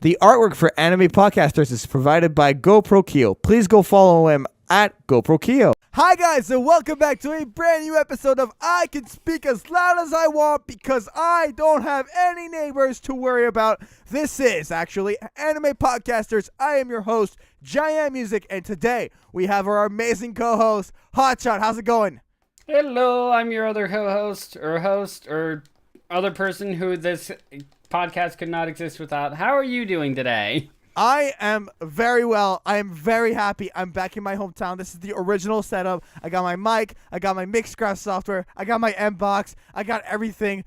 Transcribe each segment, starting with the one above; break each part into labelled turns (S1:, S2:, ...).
S1: The artwork for Anime Podcasters is provided by GoProkyo. Please go follow him at GoProkyo. Hi guys, and welcome back to a brand new episode of I Can Speak As Loud As I Want Because I Don't Have Any Neighbors to Worry About. This is actually Anime Podcasters. I am your host, JaianMusic, and today we have our amazing co-host, Hotshot. How's it going?
S2: Hello, I'm your other co-host, or host, or other person who this podcast could not exist without. How are you doing today?
S1: I am very well. I am very happy. I'm back in my hometown. This is the original setup. I got my mic. I got my Mixcraft software. I got my M-Box. I got everything.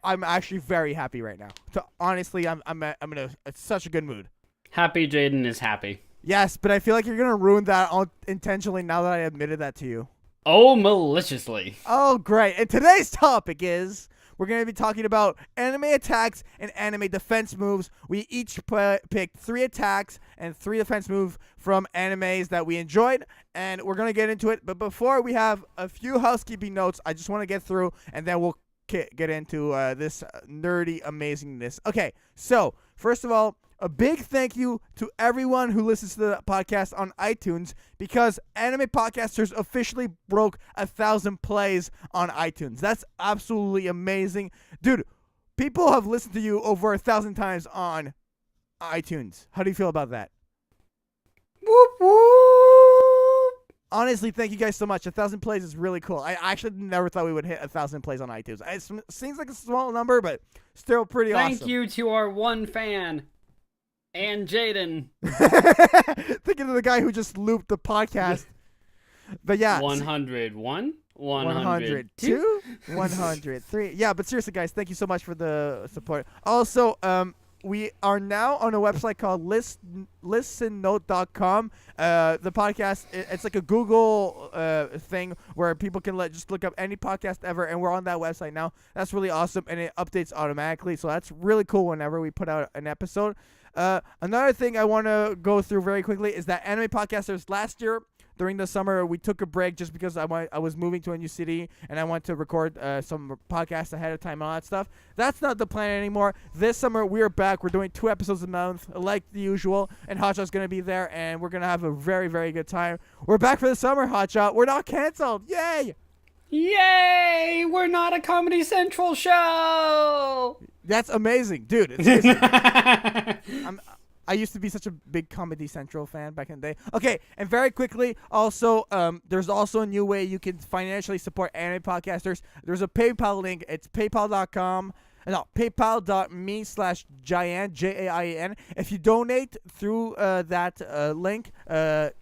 S1: I'm actually very happy right now. So honestly, I'm in such a good mood.
S2: Happy Jaden is happy.
S1: Yes, but I feel like you're gonna ruin that intentionally now that I admitted that to you.
S2: Oh, maliciously.
S1: Oh, great. And today's topic is we're going to be talking about anime attacks and anime defense moves. We each picked 3 attacks and 3 defense moves from animes that we enjoyed, and we're going to get into it. But before we have a few housekeeping notes, I just want to get through, and then we'll get into this nerdy amazingness. Okay, so first of all, a big thank you to everyone who listens to the podcast on iTunes because Anime Podcasters officially broke 1,000 plays on iTunes. That's absolutely amazing. Dude, people have listened to you over 1,000 times on iTunes. How do you feel about that?
S2: Whoop, whoop.
S1: Honestly, thank you guys so much. 1,000 plays is really cool. I actually never thought we would hit 1,000 plays on iTunes. It seems like a small number, but still pretty awesome.
S2: Thank you to our one fan. And Jaden.
S1: Thinking of the guy who just looped the podcast. But yeah.
S2: 101,
S1: 102, 103. Yeah, but seriously, guys, thank you so much for the support. Also, we are now on a website called listennote.com. The podcast, it's like a Google thing where people can just look up any podcast ever, and we're on that website now. That's really awesome, and it updates automatically, so that's really cool whenever we put out an episode. Another thing I want to go through very quickly is that Anime Podcasters last year during the summer we took a break just because I was moving to a new city and I wanted to record some podcasts ahead of time and all that stuff. That's not the plan anymore. This summer we are back. We're doing 2 episodes a month like the usual, and Hotshot's gonna be there and we're gonna have a very, very good time. We're back for the summer, Hotshot. We're not canceled. Yay!
S2: Yay! We're not a Comedy Central show!
S1: That's amazing, dude. I used to be such a big Comedy Central fan back in the day. Okay, and very quickly, also, there's also a new way you can financially support anime podcasters. There's a PayPal link. It's paypal.me/Jaian, Jaian. If you donate through that link to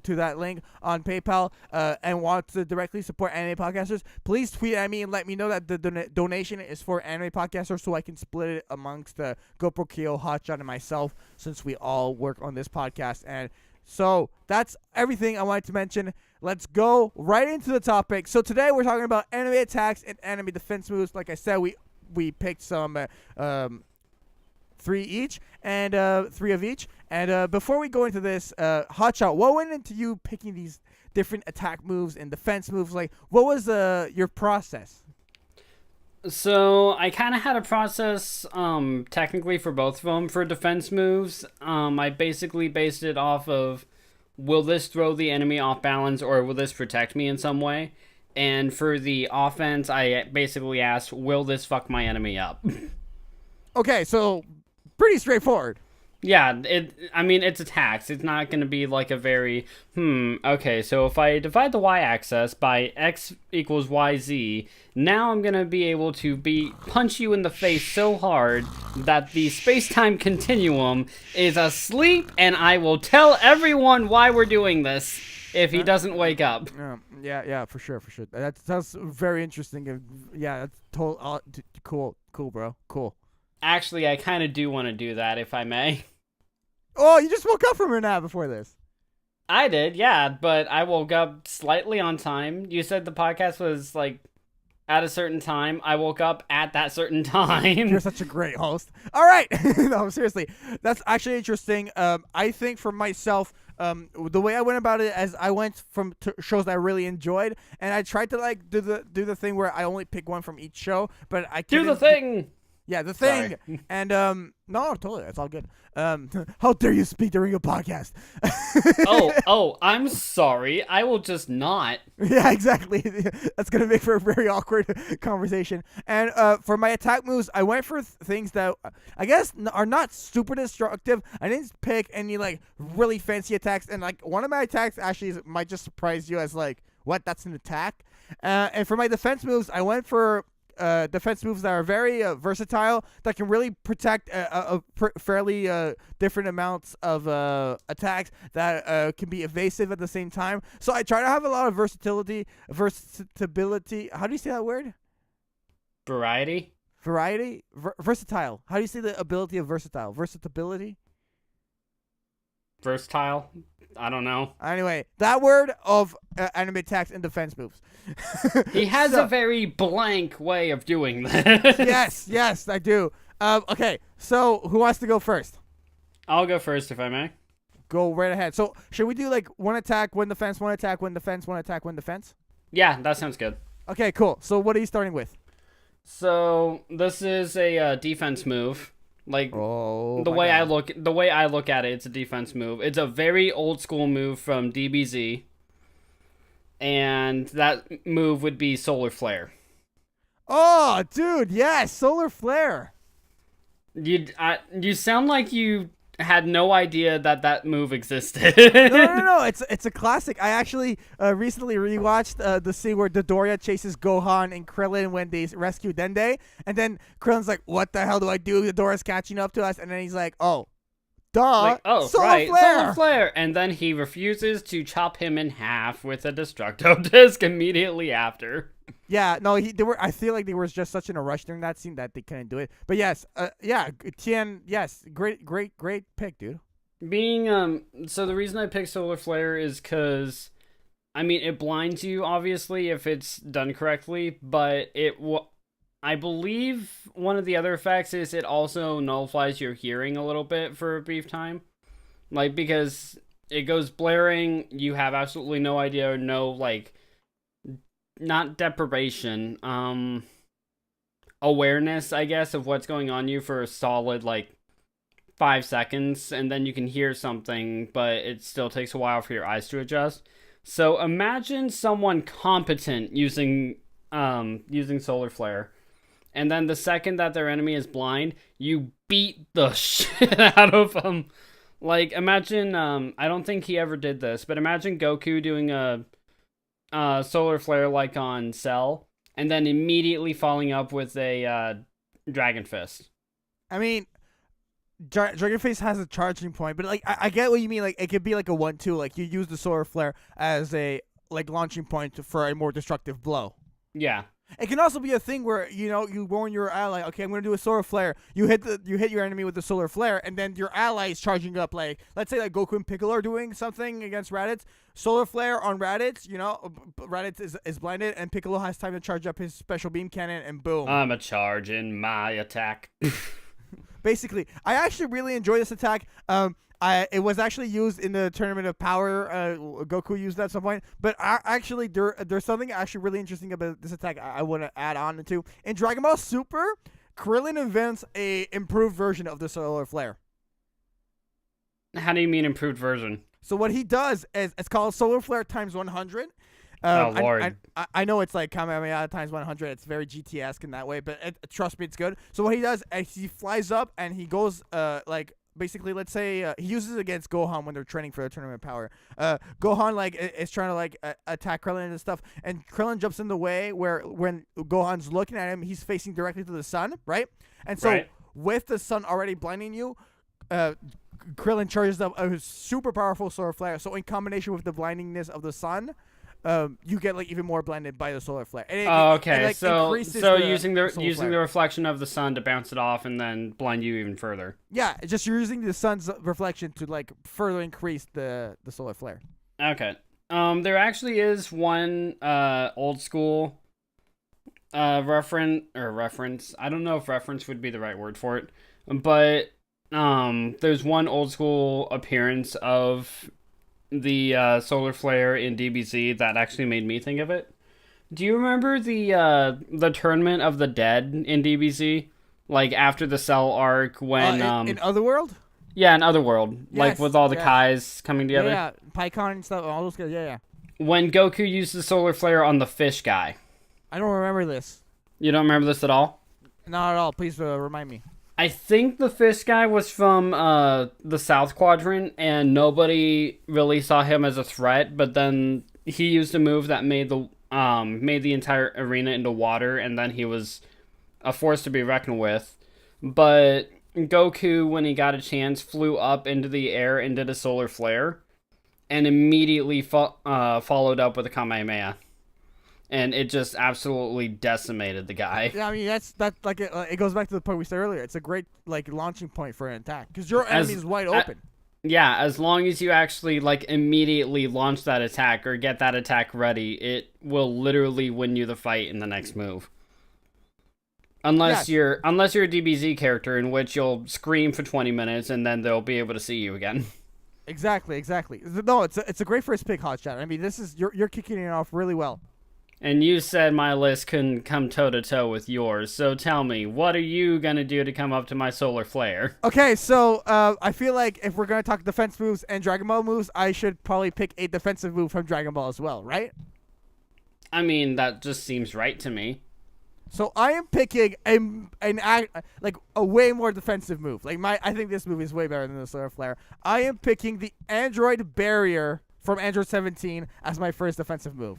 S1: that link on PayPal and want to directly support anime podcasters, please tweet at me and let me know that the donation is for anime podcasters so I can split it amongst the GoProkyo, Hotshot, and myself since we all work on this podcast. And so that's everything I wanted to mention. Let's go right into the topic. So today we're talking about anime attacks and anime defense moves. Like I said, we picked some 3 each and 3 of each. And before we go into this, Hotshot, what went into you picking these different attack moves and defense moves? Like, what was your process?
S2: So I kind of had a process technically for both of them. For defense moves, I basically based it off of, will this throw the enemy off balance or will this protect me in some way? And for the offense, I basically asked, will this fuck my enemy up?
S1: Okay, so pretty straightforward.
S2: Yeah, it's attacks. It's not going to be like a very, okay, so if I divide the y-axis by x equals yz, now I'm going to be able to punch you in the face so hard that the space-time continuum is asleep, and I will tell everyone why we're doing this if he doesn't wake up.
S1: Yeah, for sure. That sounds very interesting. Yeah, that's cool, bro. Cool.
S2: Actually, I kind of do want to do that, if I may.
S1: Oh, you just woke up from a nap before this.
S2: I did, yeah, but I woke up slightly on time. You said the podcast was, like, at a certain time. I woke up at that certain time.
S1: You're such a great host. All right. No, seriously. That's actually interesting. I think for myself, the way I went about it as I went from shows that I really enjoyed, and I tried to, like, do the thing where I only pick one from each show, but I couldn't.
S2: Do the thing!
S1: Yeah, the thing.
S2: Sorry.
S1: And no, totally, it's all good. How dare you speak during a podcast?
S2: Oh, I'm sorry. I will just not.
S1: Yeah, exactly. That's gonna make for a very awkward conversation. And for my attack moves, I went for things that I guess are not super destructive. I didn't pick any like really fancy attacks. And like one of my attacks actually might just surprise you as like, what? That's an attack. And for my defense moves, I went for defense moves that are very versatile, that can really protect fairly different amounts of attacks, that can be evasive at the same time. So I try to have a lot of versatility. How do you say that word?
S2: Variety?
S1: Versatile. How do you say the ability of versatile? Versatility?
S2: Versatile? I don't know.
S1: Anyway, that word of enemy attacks and defense moves.
S2: He has a very blank way of doing this.
S1: Yes, I do. Okay, so who wants to go first?
S2: I'll go first if I may.
S1: Go right ahead. So should we do like one attack, one defense, one attack, one defense, one attack, one defense?
S2: Yeah, that sounds good.
S1: Okay, cool. So what are you starting with?
S2: So this is a defense move. Like the way I look at it, it's a defense move. It's a very old school move from DBZ, and that move would be Solar Flare.
S1: Oh, dude, yes, Solar Flare.
S2: You sound like you had no idea that move existed.
S1: No. It's a classic. I actually recently rewatched the scene where Dodoria chases Gohan and Krillin when they rescue Dende, and then Krillin's like, "What the hell do I do? Dodoria's catching up to us," and then he's like, "Oh, duh,
S2: like, oh,
S1: Solar
S2: right,
S1: Flare.
S2: Solar Flare," and then he refuses to chop him in half with a Destructo Disc immediately after.
S1: Yeah, no, they were. I feel like they were just such in a rush during that scene that they couldn't do it. But yes, Tien, yes, great pick, dude.
S2: So the reason I picked Solar Flare is because, I mean, it blinds you obviously if it's done correctly, but I believe one of the other effects is it also nullifies your hearing a little bit for a brief time, like because it goes blaring. You have absolutely no idea, or no like. Not deprivation, awareness, I guess, of what's going on you for a solid, like, 5 seconds, and then you can hear something, but it still takes a while for your eyes to adjust. So imagine someone competent using Solar Flare, and then the second that their enemy is blind, you beat the shit out of them. Like, imagine, I don't think he ever did this, but imagine Goku doing a Solar Flare like on Cell, and then immediately following up with a Dragon Fist.
S1: I mean, Dragon Face has a charging point, but like I get what you mean. Like it could be like a 1-2. Like you use the Solar Flare as a like launching point for a more destructive blow.
S2: Yeah.
S1: It can also be a thing where you warn your ally, okay, I'm gonna do a Solar Flare. You hit your enemy with the Solar Flare, and then your ally is charging up. Like let's say like Goku and Piccolo are doing something against Raditz. Solar Flare on Raditz, Raditz is blinded, and Piccolo has time to charge up his special beam cannon, and boom.
S2: I'm a charge in my attack.
S1: Basically, I actually really enjoy this attack. It was actually used in the Tournament of Power. Goku used that at some point. But actually, there's something actually really interesting about this attack I want to add on to. In Dragon Ball Super, Krillin invents a improved version of the Solar Flare.
S2: How do you mean improved version?
S1: So what he does is it's called Solar Flare times 100.
S2: Oh, Lord.
S1: I know it's like Kamehameha times 100. It's very GT-esque in that way, but trust me, it's good. So what he does is he flies up and he goes like basically, let's say he uses it against Gohan when they're training for the Tournament of Power. Gohan like is trying to like attack Krillin and stuff, and Krillin jumps in the way where when Gohan's looking at him, he's facing directly to the sun, right? And so with the sun already blinding you, Krillin charges up a super powerful Solar Flare. So in combination with the blindingness of the sun, you get like even more blended by the Solar Flare.
S2: Okay. So using the
S1: flare.
S2: reflection of the sun to bounce it off and then blind you even further.
S1: Yeah, it's just you're using the sun's reflection to like further increase the Solar Flare.
S2: Okay. There actually is one old school reference. I don't know if reference would be the right word for it, but there's one old school appearance of the Solar Flare in DBZ that actually made me think of it. Do you remember the Tournament of the Dead in DBZ? Like after the Cell arc, when
S1: in Otherworld.
S2: yeah, in Otherworld, like
S1: Yes,
S2: with all the
S1: yes.
S2: Kais coming together.
S1: Yeah, PyCon and stuff, all those guys. Yeah.
S2: When Goku used the solar flare on the fish guy.
S1: I don't remember this.
S2: You don't remember this at all?
S1: Not at all. Please remind me.
S2: I think the fish guy was from the South Quadrant, and nobody really saw him as a threat. But then he used a move that made the entire arena into water, and then he was a force to be reckoned with. But Goku, when he got a chance, flew up into the air and did a solar flare, and immediately followed up with a Kamehameha. And it just absolutely decimated the guy.
S1: Yeah, I mean that's like it goes back to the point we said earlier. It's a great like launching point for an attack because your enemy is wide open.
S2: Yeah, as long as you actually like immediately launch that attack or get that attack ready, it will literally win you the fight in the next move. Unless you're a DBZ character, in which you'll scream for 20 minutes and then they'll be able to see you again.
S1: Exactly. No, it's a great first pick, Hotshot. I mean, this is you're kicking it off really well.
S2: And you said my list couldn't come toe-to-toe with yours, so tell me, what are you going to do to come up to my solar flare?
S1: Okay, so I feel like if we're going to talk defense moves and Dragon Ball moves, I should probably pick a defensive move from Dragon Ball as well, right?
S2: I mean, that just seems right to me.
S1: So I am picking a way more defensive move. I think this move is way better than the solar flare. I am picking the Android Barrier from Android 17 as my first defensive move.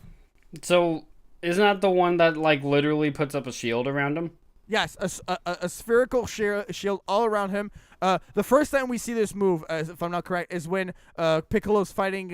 S2: So, isn't that the one that, like, literally puts up a shield around him?
S1: Yes, a spherical shield all around him. The first time we see this move, if I'm not correct, is when Piccolo's fighting,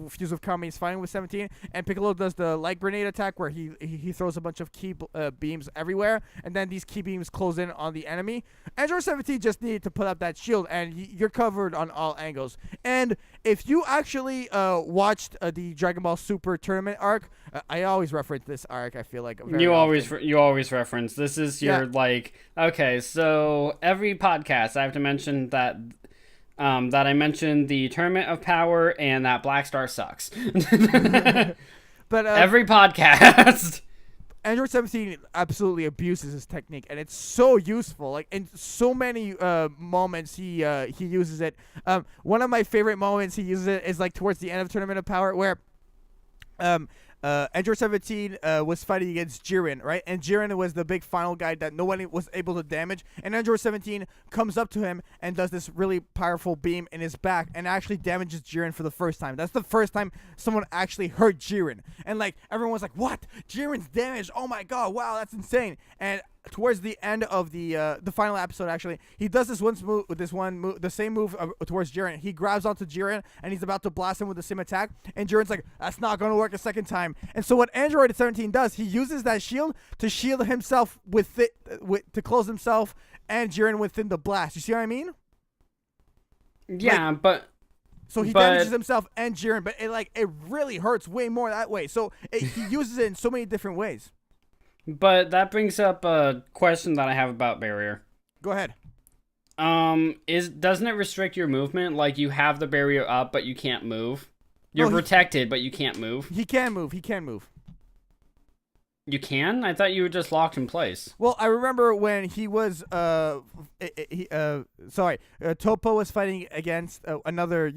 S1: Fuse of Kami is fighting with 17, and Piccolo does the light grenade attack where he throws a bunch of key beams everywhere, and then these key beams close in on the enemy. Android 17 just needed to put up that shield, and you're covered on all angles. And if you actually watched the Dragon Ball Super tournament arc, I always reference this arc. I feel like
S2: you always reference this is your like okay. So every podcast I have to mention that I mentioned the Tournament of Power and that Black Star sucks.
S1: But
S2: every podcast.
S1: Android 17 absolutely abuses his technique, and it's so useful. Like in so many moments, he uses it. One of my favorite moments he uses it is like towards the end of Tournament of Power, where Android 17 was fighting against Jiren, right? And Jiren was the big final guy that no one was able to damage. And Android 17 comes up to him and does this really powerful beam in his back and actually damages Jiren for the first time. That's the first time someone actually hurt Jiren. And like everyone was like, "What? Jiren's damaged? Oh my god! Wow, that's insane!" And towards the end of the final episode, actually, he does this the same move towards Jiren. He grabs onto Jiren and he's about to blast him with the same attack, and Jiren's like, "That's not going to work a second time." And so what Android 17 does, he uses that shield to shield himself to close himself and Jiren within the blast. You see what I mean?
S2: Yeah,
S1: so he damages himself and Jiren, but it really hurts way more that way. So he uses it in so many different ways.
S2: But that brings up a question that I have about Barrier.
S1: Go ahead.
S2: Doesn't it restrict your movement? Like you have the barrier up, but you can't move. You're protected, but you can't move.
S1: He can move.
S2: You can? I thought you were just locked in place.
S1: Well, I remember when he was Topo was fighting against another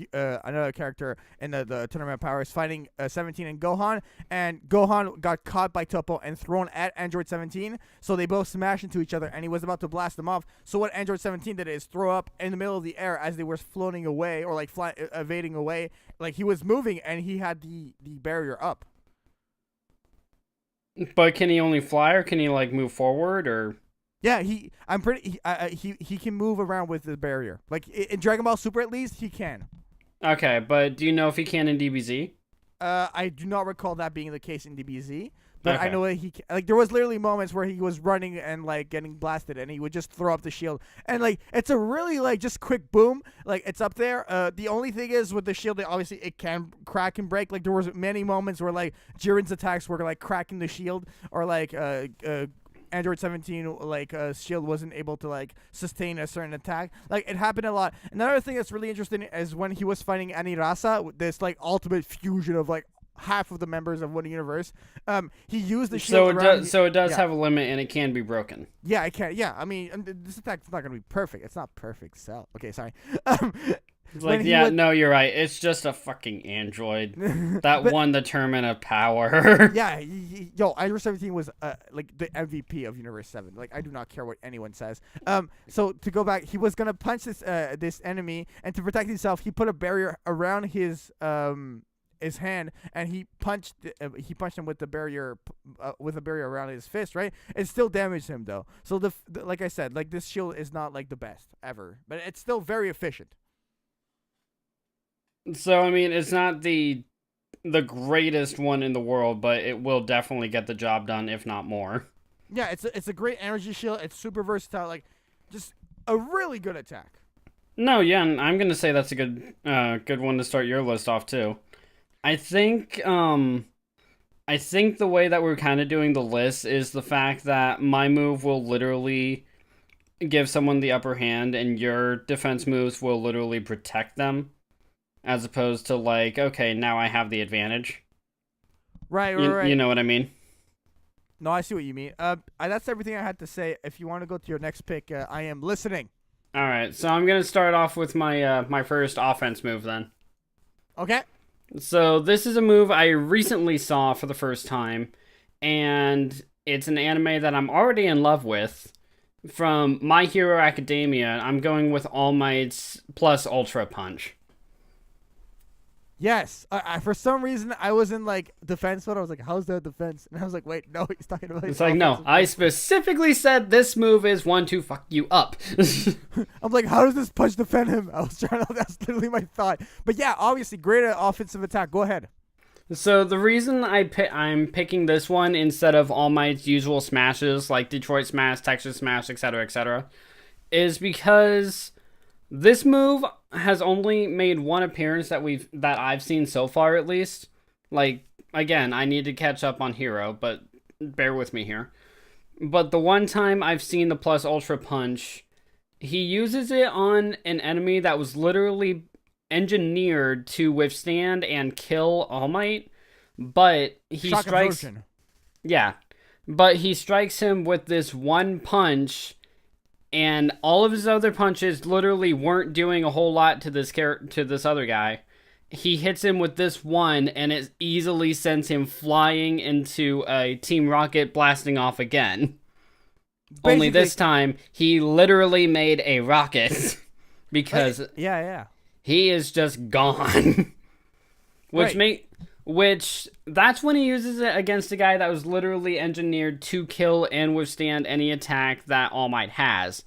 S1: character in the Tournament of Power, fighting 17 and Gohan got caught by Topo and thrown at Android 17, so they both smashed into each other, and he was about to blast them off. So what Android 17 did is throw up in the middle of the air as they were floating away or like evading away, like he was moving and he had the barrier up.
S2: But can he only fly, or can he like move forward, or?
S1: Yeah, he can move around with the barrier. Like in Dragon Ball Super, at least he can.
S2: Okay, but do you know if he can in DBZ?
S1: I do not recall that being the case in DBZ, but
S2: Okay.
S1: I know that he can. Like there was literally moments where he was running and like getting blasted, and he would just throw up the shield, and like it's a really like just quick boom, like it's up there. The only thing is with the shield, that obviously it can crack and break. Like there was many moments where like Jiren's attacks were like cracking the shield, or like Android 17 like shield wasn't able to like sustain a certain attack. Like it happened a lot. Another thing that's really interesting is when he was fighting Anirasa, this like ultimate fusion of like half of the members of one universe. He used the shield around.
S2: So it does have a limit, and it can be broken.
S1: Yeah, I can't. Yeah, I mean, this attack's not gonna be perfect. It's not perfect. Cell. Okay, sorry.
S2: Like, yeah, no, you're right. It's just a fucking android that won the tournament of power.
S1: Yeah, yo, Universe 17 was like the MVP of Universe 7. Like, I do not care what anyone says. So to go back, he was gonna punch this enemy, and to protect himself, he put a barrier around his hand, and he punched him with the barrier around his fist. Right, it still damaged him though. So the like I said, like this shield is not like the best ever, but it's still very efficient.
S2: So I mean, it's not the greatest one in the world, but it will definitely get the job done, if not more.
S1: Yeah, it's a great energy shield. It's super versatile. Like, just a really good attack.
S2: No, yeah, and I'm gonna say that's a good one to start your list off too. I think the way that we're kind of doing the list is the fact that my move will literally give someone the upper hand, and your defense moves will literally protect them. As opposed to, like, okay, now I have the advantage.
S1: Right.
S2: You know what I mean?
S1: No, I see what you mean. That's everything I had to say. If you want to go to your next pick, I am listening.
S2: All right, so I'm gonna start off with my my first offense move then.
S1: Okay.
S2: So this is a move I recently saw for the first time, and it's an anime that I'm already in love with. From My Hero Academia, I'm going with All Might's plus Ultra Punch.
S1: Yes. For some reason, I was in, like, defense mode. I was like, how's that defense? And I was like, wait, no, he's talking about...
S2: It's like, no, I specifically said this move is one to fuck you up.
S1: I'm like, how does this punch defend him? I was trying to... That's literally my thought. But yeah, obviously, great offensive attack. Go ahead.
S2: So the reason I'm picking this one instead of All Might's usual smashes, like Detroit Smash, Texas Smash, etc., is because... this move has only made one appearance that I've seen so far, at least. Like, again, I need to catch up on Hero, but bear with me here. But the one time I've seen the plus Ultra Punch, he uses it on an enemy that was literally engineered to withstand and kill All Might, but he
S1: Shock
S2: strikes...
S1: absorption.
S2: Yeah, but he strikes him with this one punch... and all of his other punches literally weren't doing a whole lot to this other guy. He hits him with this one, and it easily sends him flying into a Team Rocket blasting off again. Basically, only this time, he literally made a rocket. Because
S1: yeah,
S2: he is just gone. Which, that's when he uses it against a guy that was literally engineered to kill and withstand any attack that All Might has.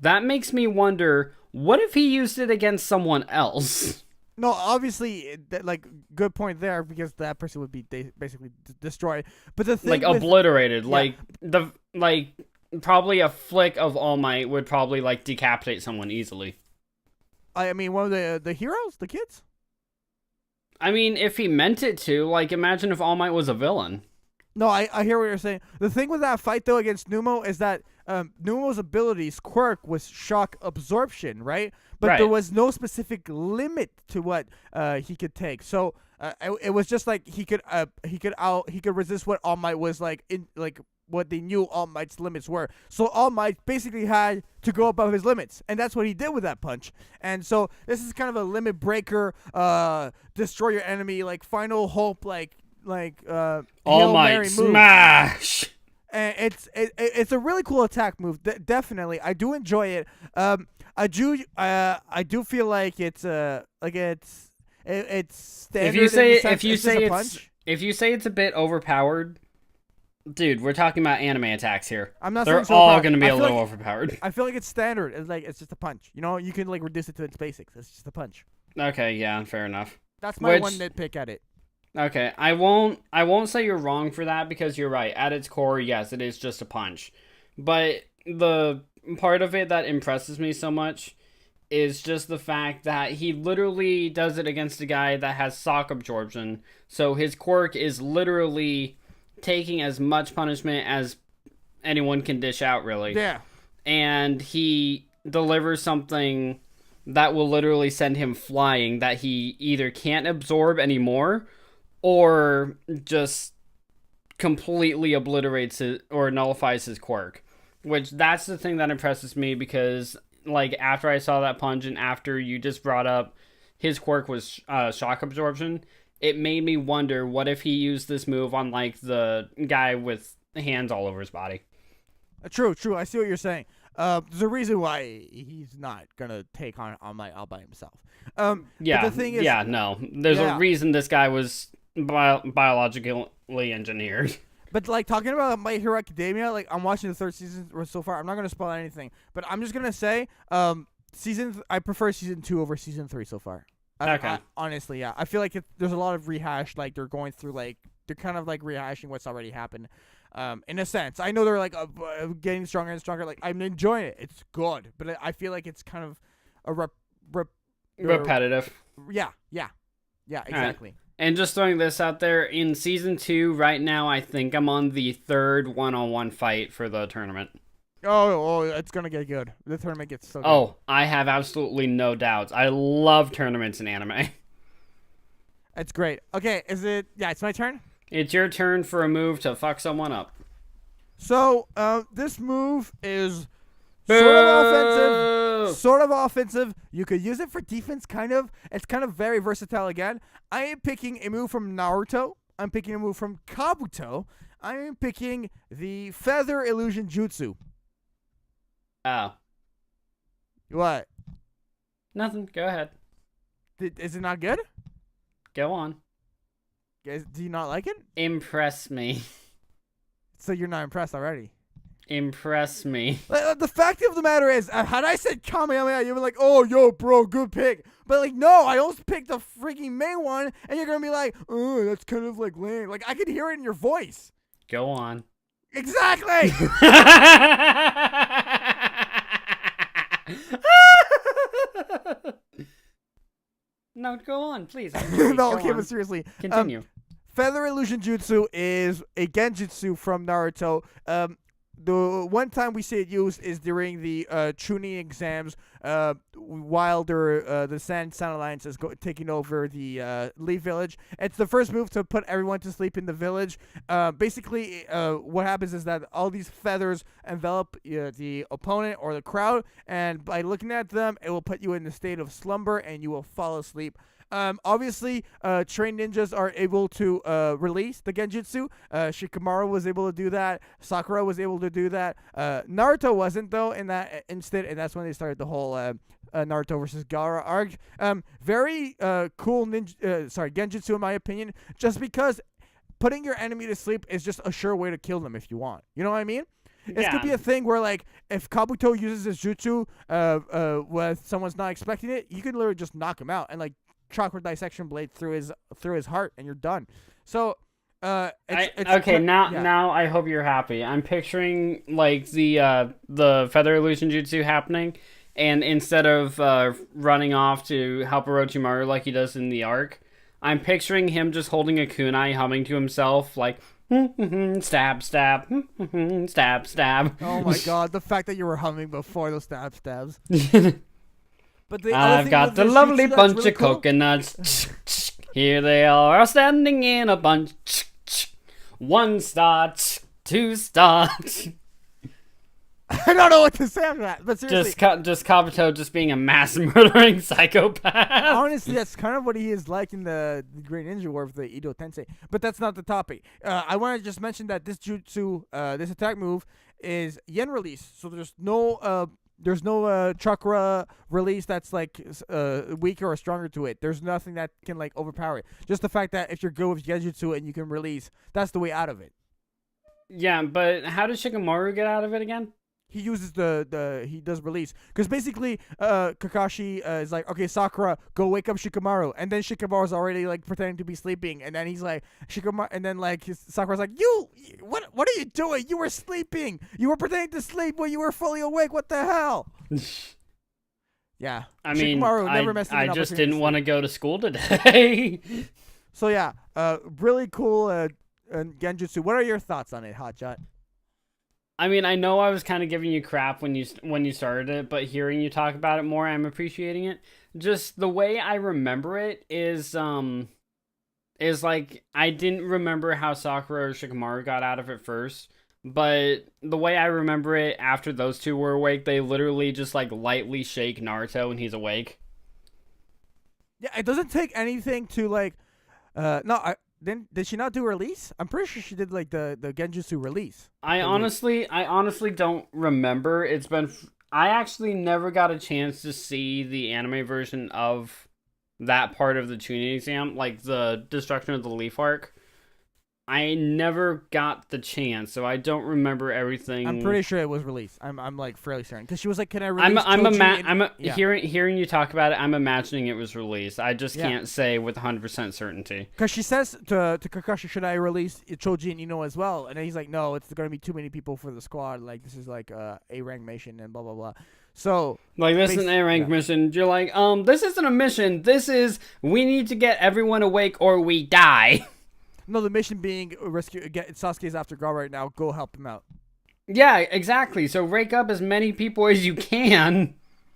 S2: That makes me wonder, what if he used it against someone else?
S1: No, obviously, like, good point there, because that person would be basically destroyed. But the thing
S2: obliterated. Yeah. Probably a flick of All Might would probably, like, decapitate someone easily.
S1: I mean, one of the heroes? The kids?
S2: I mean, if he meant it to, like, imagine if All Might was a villain.
S1: No, I hear what you're saying. The thing with that fight, though, against Numo is that Numo's abilities, quirk, was shock absorption, right? But there was no specific limit to what he could take. So it was just like he could resist what All Might was like what they knew All Might's limits were. So All Might basically had to go above his limits, and that's what he did with that punch. And so this is kind of a limit breaker, destroy your enemy, like final hope, like
S2: All Might smash.
S1: And it's a really cool attack move. Definitely, I do enjoy it. I do feel like it's standard.
S2: If you say it's a bit overpowered. Dude, we're talking about anime attacks here.
S1: I'm not.
S2: They're all going to be a little overpowered.
S1: I feel like it's standard. It's just a punch. You know, you can like reduce it to its basics. It's just a punch.
S2: Okay, yeah, fair enough.
S1: That's my one nitpick at it.
S2: Okay, I won't say you're wrong for that, because you're right. At its core, yes, it is just a punch. But the part of it that impresses me so much is just the fact that he literally does it against a guy that has shock absorption. So his quirk is literally taking as much punishment as anyone can dish out, really.
S1: Yeah.
S2: And he delivers something that will literally send him flying, that he either can't absorb anymore, or just completely obliterates it or nullifies his quirk. Which that's the thing that impresses me because like after I saw that punch and after you just brought up his quirk was shock absorption, it made me wonder what if he used this move on like the guy with hands all over his body.
S1: True. I see what you're saying. There's a reason why he's not gonna take on all by himself.
S2: Yeah,
S1: but the thing is,
S2: no. There's a reason this guy was biologically engineered.
S1: But like talking about My Hero Academia, like I'm watching the third season so far. I'm not gonna spoil anything, but I'm just gonna say, I prefer season 2 over season 3 so far.
S2: Okay.
S1: Honestly, yeah, I feel like there's a lot of rehash. Like they're going through they're kind of like rehashing what's already happened. In a sense, I know they're like getting stronger and stronger. Like I'm enjoying it. It's good, but I feel like it's kind of a
S2: repetitive.
S1: Yeah, exactly.
S2: Right. And just throwing this out there, in season 2 right now, I think I'm on the third one-on-one fight for the tournament.
S1: Oh, it's gonna get good. The tournament gets so good.
S2: Oh, I have absolutely no doubts. I love tournaments in anime.
S1: It's great. Okay, it's my turn?
S2: It's your turn for a move to fuck someone up.
S1: So, this move is
S2: Boo!
S1: sort of offensive. You could use it for defense, kind of. It's kind of very versatile again. I am picking a move from Naruto. I'm picking a move from Kabuto. I am picking the Feather Illusion Jutsu.
S2: Oh.
S1: What?
S2: Nothing. Go ahead.
S1: Is it not good?
S2: Go on.
S1: Guys, do you not like it?
S2: Impress me.
S1: So you're not impressed already?
S2: Impress me.
S1: The fact of the matter is, had I said Kamehameha, you'd be like, oh, yo, bro, good pick. But, like, no, I almost picked the freaking main one, and you're going to be like, oh, that's kind of, like, lame. Like, I could hear it in your voice.
S2: Go on.
S1: Exactly!
S2: No, go on, please.
S1: No, okay, but seriously.
S2: Continue.
S1: Feather Illusion Jutsu is a genjutsu from Naruto. The one time we see it used is during the Chunin exams, while the Sand Alliance is taking over the Leaf Village. It's the first move to put everyone to sleep in the village. Basically, what happens is that all these feathers envelop the opponent or the crowd, and by looking at them, it will put you in the state of slumber, and you will fall asleep. Obviously, trained ninjas are able to release the genjutsu. Shikamaru was able to do that. Sakura was able to do that. Naruto wasn't, though, in that instant, and that's when they started the whole Naruto versus Gaara arc. Very cool genjutsu, in my opinion, just because putting your enemy to sleep is just a sure way to kill them if you want. You know what I mean? It could be a thing where, like, if Kabuto uses his jutsu when someone's not expecting it, you can literally just knock him out and, like, chakra dissection blade through his heart, and you're done. So, now I hope you're happy. I'm picturing like the Feather Illusion Jutsu happening, and instead of running off to help Orochimaru like he does in the arc, I'm picturing him just holding a kunai, humming to himself like stab, stab, stab, stab. Oh my god, the fact that you were humming before those stabs. But I've got the lovely bunch really of coconuts. Here they are standing in a bunch. 1 star, 2 stars. I don't know what to say after that, but seriously. Just Kabuto just being a mass murdering psychopath. Honestly, that's kind of what he is like in the Great Ninja War of the Edo Tensei. But that's not the topic. I want to just mention that this jutsu, this attack move, is yen release. So there's no chakra release that's like weaker or stronger to it. There's nothing that can like overpower it. Just the fact that if you're good with genjutsu and you can release, that's the way out of it. Yeah, but how does Shikamaru get out of it again? He uses he does release. Because basically, Kakashi is like, okay, Sakura, go wake up Shikamaru. And then Shikamaru's already, like, pretending to be sleeping. And then he's like, and then, like, Sakura's like, what are you doing? You were sleeping. You were pretending to sleep when you were fully awake. What the hell? Yeah. I mean, I just didn't want to go to school today. So, yeah, really cool genjutsu. What are your thoughts on it, Hotshot? I mean, I know I was kind of giving you crap when you started it, but hearing you talk about it more, I'm appreciating it. Just the way I remember it is,
S2: is like I didn't remember how Sakura or Shikamaru got out of it first, but the way I remember it, after those two were awake, they literally just like lightly shake Naruto and he's awake.
S1: Yeah, it doesn't take anything to like. No, then did she not do release? I'm pretty sure she did like the Genjutsu release.
S2: I honestly don't remember. I actually never got a chance to see the anime version of that part of the tuning exam, like the destruction of the leaf arc. I never got the chance, so I don't remember everything.
S1: I'm pretty sure it was released. I'm like fairly certain because she was like, "Can I release?"
S2: Hearing you talk about it, I'm imagining it was released. I just can't say with 100% certainty.
S1: Because she says to Kakashi, "Should I release Choji and Ino as well?" And then he's like, "No, it's going to be too many people for the squad. Like this is like a rank mission and blah blah blah." So
S2: like this is an A rank mission. You're like, this isn't a mission. This is we need to get everyone awake or we die.
S1: No, the mission being rescue. Sasuke's after Gar right now. Go help him out.
S2: Yeah, exactly. So rake up as many people as you can.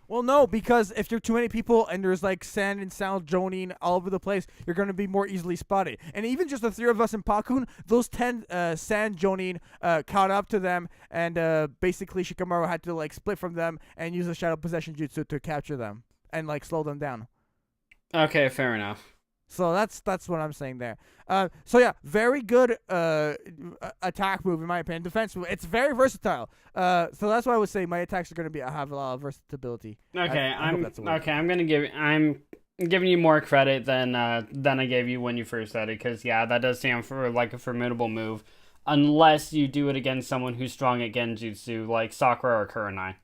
S1: Well, no, because if there are too many people and there's like sand and sound joning all over the place, you're going to be more easily spotted. And even just the three of us in Pakun, those 10 sand joning caught up to them, and basically Shikamaru had to like split from them and use the shadow possession jutsu to capture them and like slow them down.
S2: Okay, fair enough.
S1: So that's what I'm saying there. So yeah, very good attack move in my opinion. Defense move. It's very versatile. So that's why I would say my attacks are going to have a lot of versatility.
S2: Okay, I'm giving you more credit than I gave you when you first said it, because yeah, that does stand for like a formidable move, unless you do it against someone who's strong at Genjutsu like Sakura or Kurenai.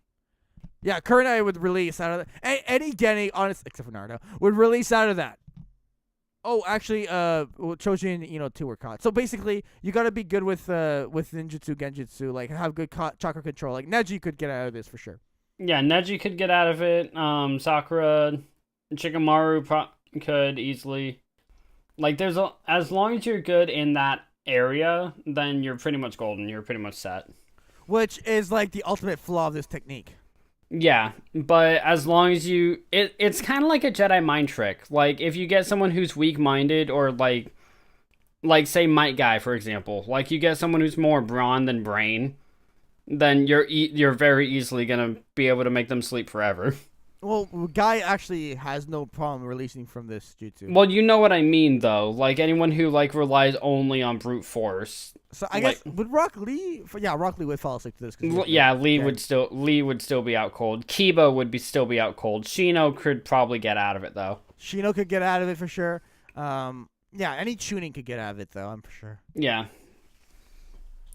S1: Yeah, Kurenai would release out of that. Any Genin, honest, except for Naruto, would release out of that. Oh, actually, Choji and Ino too were caught. So basically, you gotta be good with ninjutsu, genjutsu, like have good chakra control. Like Neji could get out of this for sure.
S2: Yeah, Neji could get out of it. Sakura, Shikamaru could easily. Like, as long as you're good in that area, then you're pretty much golden. You're pretty much set.
S1: Which is like the ultimate flaw of this technique.
S2: Yeah, but as long as it's kind of like a Jedi mind trick. Like, if you get someone who's weak-minded, or like say Might Guy, for example. Like, you get someone who's more brawn than brain, then you're very easily gonna be able to make them sleep forever.
S1: Well, Guy actually has no problem releasing from this jutsu.
S2: Well, you know what I mean, though. Like, anyone who like relies only on brute force.
S1: So I guess would Rock Lee? Rock Lee would fall asleep to this.
S2: Yeah, Lee would still be out cold. Kiba would still be out cold. Shino could probably get out of it though.
S1: Shino could get out of it for sure. Yeah, any tuning could get out of it though. I'm for sure.
S2: Yeah.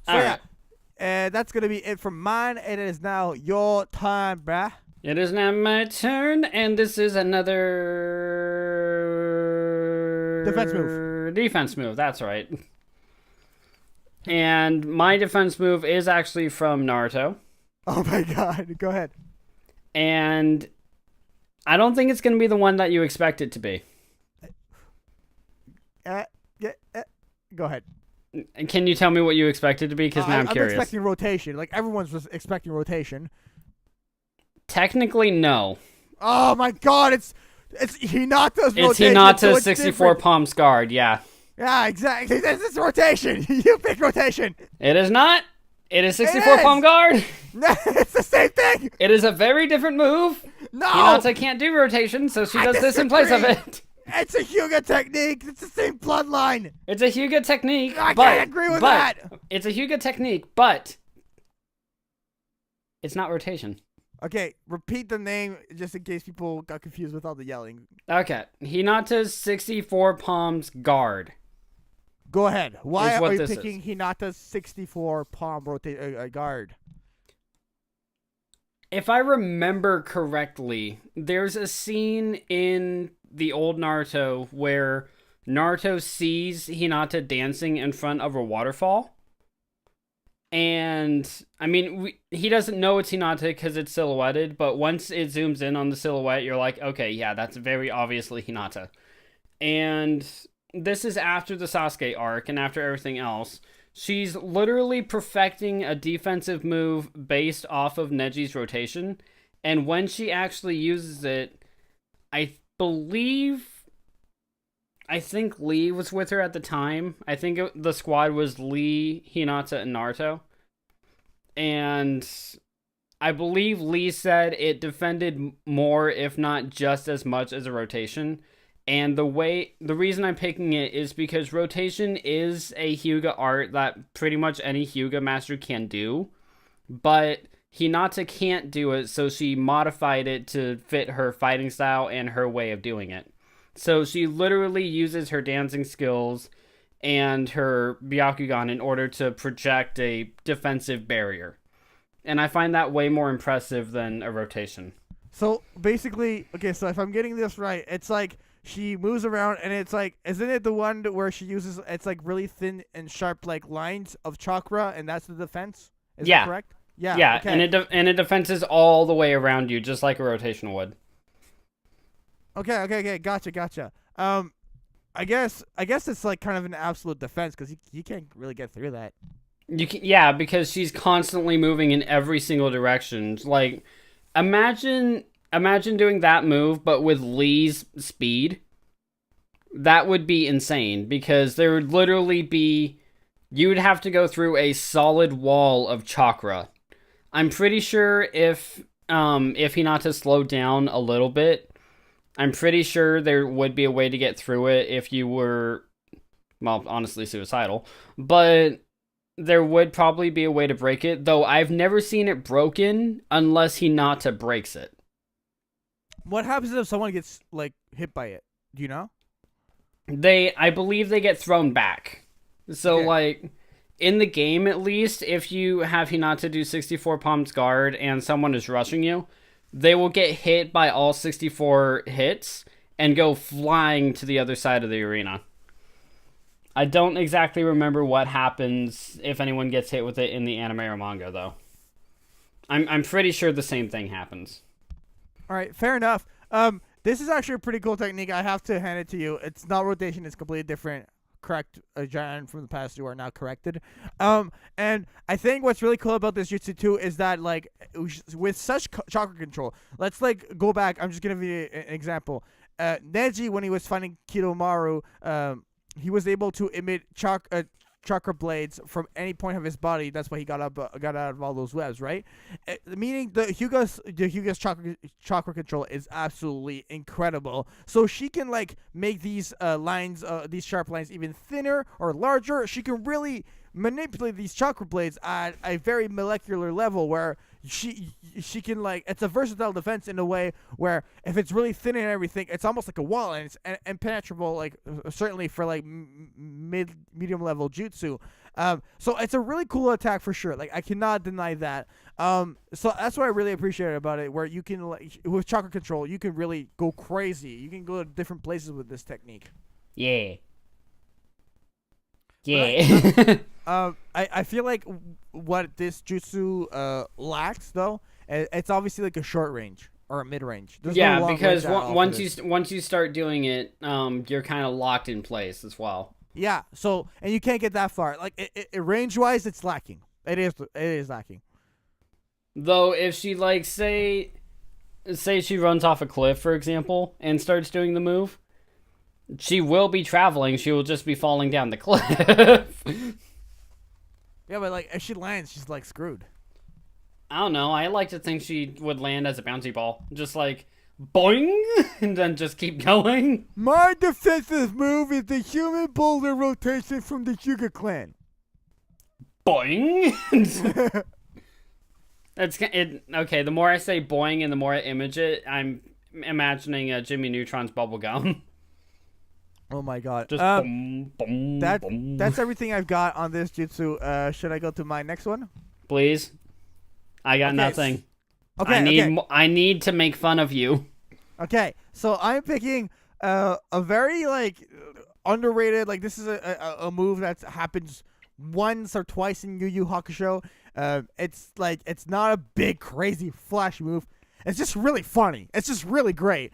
S1: So yeah, that's gonna be it from mine. It is now your time, bruh.
S2: It is now my turn, and this is another
S1: defense move.
S2: Defense move, that's right. And my defense move is actually from Naruto.
S1: Oh my god, go ahead.
S2: And I don't think it's going to be the one that you expect it to be.
S1: Go ahead.
S2: Can you tell me what you expect it to be? Because now I'm curious.
S1: I'm expecting rotation. Like, everyone's just expecting rotation.
S2: Technically, no.
S1: Oh my god, it's Hinata's rotation.
S2: It's Hinata's 64 palm guard, yeah.
S1: Yeah, exactly. It's rotation. You pick rotation.
S2: It is not. It is 64 palm guard.
S1: It's the same thing.
S2: It is a very different move.
S1: No.
S2: Hinata can't do rotation, so she does this in place of it.
S1: It's a Hyuga technique. It's the same bloodline.
S2: It's a Hyuga technique.
S1: I can't agree with that.
S2: It's a Hyuga technique, but it's not rotation.
S1: Okay, repeat the name just in case people got confused with all the yelling.
S2: Okay, Hinata's 64 palms guard.
S1: Go ahead. Why are you picking Hinata's 64 palm guard?
S2: If I remember correctly, there's a scene in the old Naruto where Naruto sees Hinata dancing in front of a waterfall. And, I mean, he doesn't know it's Hinata because it's silhouetted, but once it zooms in on the silhouette, you're like, okay, yeah, that's very obviously Hinata. And this is after the Sasuke arc and after everything else. She's literally perfecting a defensive move based off of Neji's rotation. And when she actually uses it, I believe I think Lee was with her at the time. I think the squad was Lee, Hinata, and Naruto. And I believe Lee said it defended more, if not just as much as a rotation. And the reason I'm picking it is because rotation is a Hyuga art that pretty much any Hyuga master can do, but Hinata can't do it, so she modified it to fit her fighting style and her way of doing it. So she literally uses her dancing skills and her Byakugan in order to project a defensive barrier. And I find that way more impressive than a rotation.
S1: So basically, okay, so if I'm getting this right, it's like she moves around and it's like, isn't it the one where she uses, it's like really thin and sharp like lines of chakra and that's the defense? Is that correct? Yeah.
S2: Yeah,
S1: okay.
S2: and it defenses all the way around you, just like a rotation would.
S1: Okay. Gotcha. I guess it's like kind of an absolute defense because you can't really get through that.
S2: Yeah, because she's constantly moving in every single direction. Like, imagine doing that move, but with Lee's speed. That would be insane because there would literally be, you would have to go through a solid wall of chakra. I'm pretty sure if Hinata slowed down a little bit, I'm pretty sure there would be a way to get through it if you were, well, honestly, suicidal. But there would probably be a way to break it, though I've never seen it broken unless Hinata breaks it.
S1: What happens if someone gets like hit by it? Do you know?
S2: I believe they get thrown back. So,
S1: Okay.
S2: like, in the game at least, if you have Hinata do 64 palms guard and someone is rushing you, they will get hit by all 64 hits and go flying to the other side of the arena. I don't exactly remember what happens if anyone gets hit with it in the anime or manga, though. I'm pretty sure the same thing happens.
S1: All right, fair enough. This is actually a pretty cool technique. I have to hand it to you. It's not rotation. It's completely different. Correct, Giant from the past who are now corrected. And I think what's really cool about this jutsu too is that like with such chakra control, let's like go back. I'm just gonna give you an example. Neji, when he was fighting Kidomaru, he was able to emit chakra blades from any point of his body. That's why he got out of all those webs, right? Meaning the Hyuga's chakra control is absolutely incredible. So she can like make these lines, these sharp lines, even thinner or larger. She can really manipulate these chakra blades at a very molecular level where she can like, it's a versatile defense in a way where if it's really thin and everything, it's almost like a wall and it's impenetrable, like certainly for like medium level jutsu. So it's a really cool attack for sure. Like I cannot deny that. So that's what I really appreciate about it, where you can like with chakra control, you can really go crazy. You can go to different places with this technique.
S2: Yeah.
S1: I feel like what this jutsu lacks though, it's obviously like a short range or a mid range.
S2: Yeah, because once you start doing it, you're kind of locked in place as well.
S1: Yeah. So and you can't get that far. Like range wise, it's lacking. It is lacking.
S2: Though if she like say she runs off a cliff, for example, and starts doing the move, she will be traveling. She will just be falling down the cliff.
S1: Yeah, but like if she lands, she's like screwed.
S2: I don't know. I like to think she would land as a bouncy ball, just like boing, and then just keep going.
S1: My defensive move is the human boulder rotation from the Hyuga clan.
S2: Boing. Okay. The more I say boing and the more I image it, I'm imagining Jimmy Neutron's bubblegum.
S1: Oh my god.
S2: Just boom, boom, boom.
S1: That's everything I've got on this jutsu. Should I go to my next one?
S2: Please. I got nothing.
S1: Okay.
S2: I need to make fun of you.
S1: Okay. So I'm picking a very like underrated. Like this is a move that happens once or twice in Yu Yu Hakusho. It's like it's not a big crazy flash move. It's just really funny. It's just really great.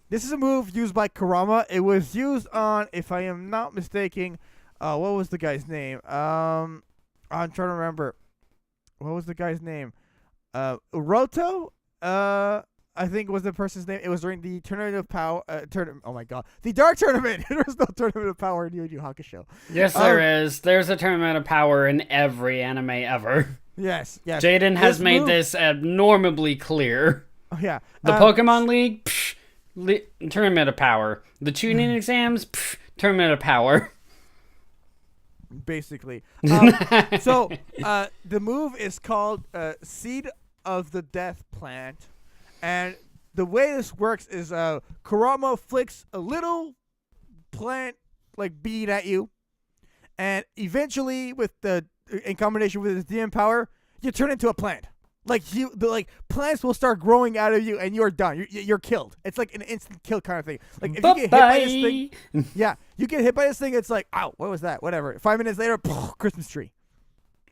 S1: This is a move used by Kurama. It was used on, if I am not mistaken, what was the guy's name? I'm trying to remember. What was the guy's name? Uroto? I I think was the person's name. It was during the Tournament of Power. Oh my god, the Dark Tournament. There was no Tournament of Power in Yu Yu Hakusho.
S2: Yes, there is. There's a tournament of power in every anime ever.
S1: Yes.
S2: Jaden has made this abnormally clear.
S1: Oh, yeah.
S2: The Pokemon League, tournament of power. The tuning exams, tournament of power.
S1: Basically. So the move is called Seed of the Death Plant. And the way this works is Kurama flicks a little plant like bead at you. And eventually, in combination with his DM power, you turn into a plant. Like plants will start growing out of you, and you're done. You're killed. It's like an instant kill kind of thing. Like if you get hit by this thing, you get hit by this thing. It's like, ow, what was that? Whatever. 5 minutes later, Christmas tree.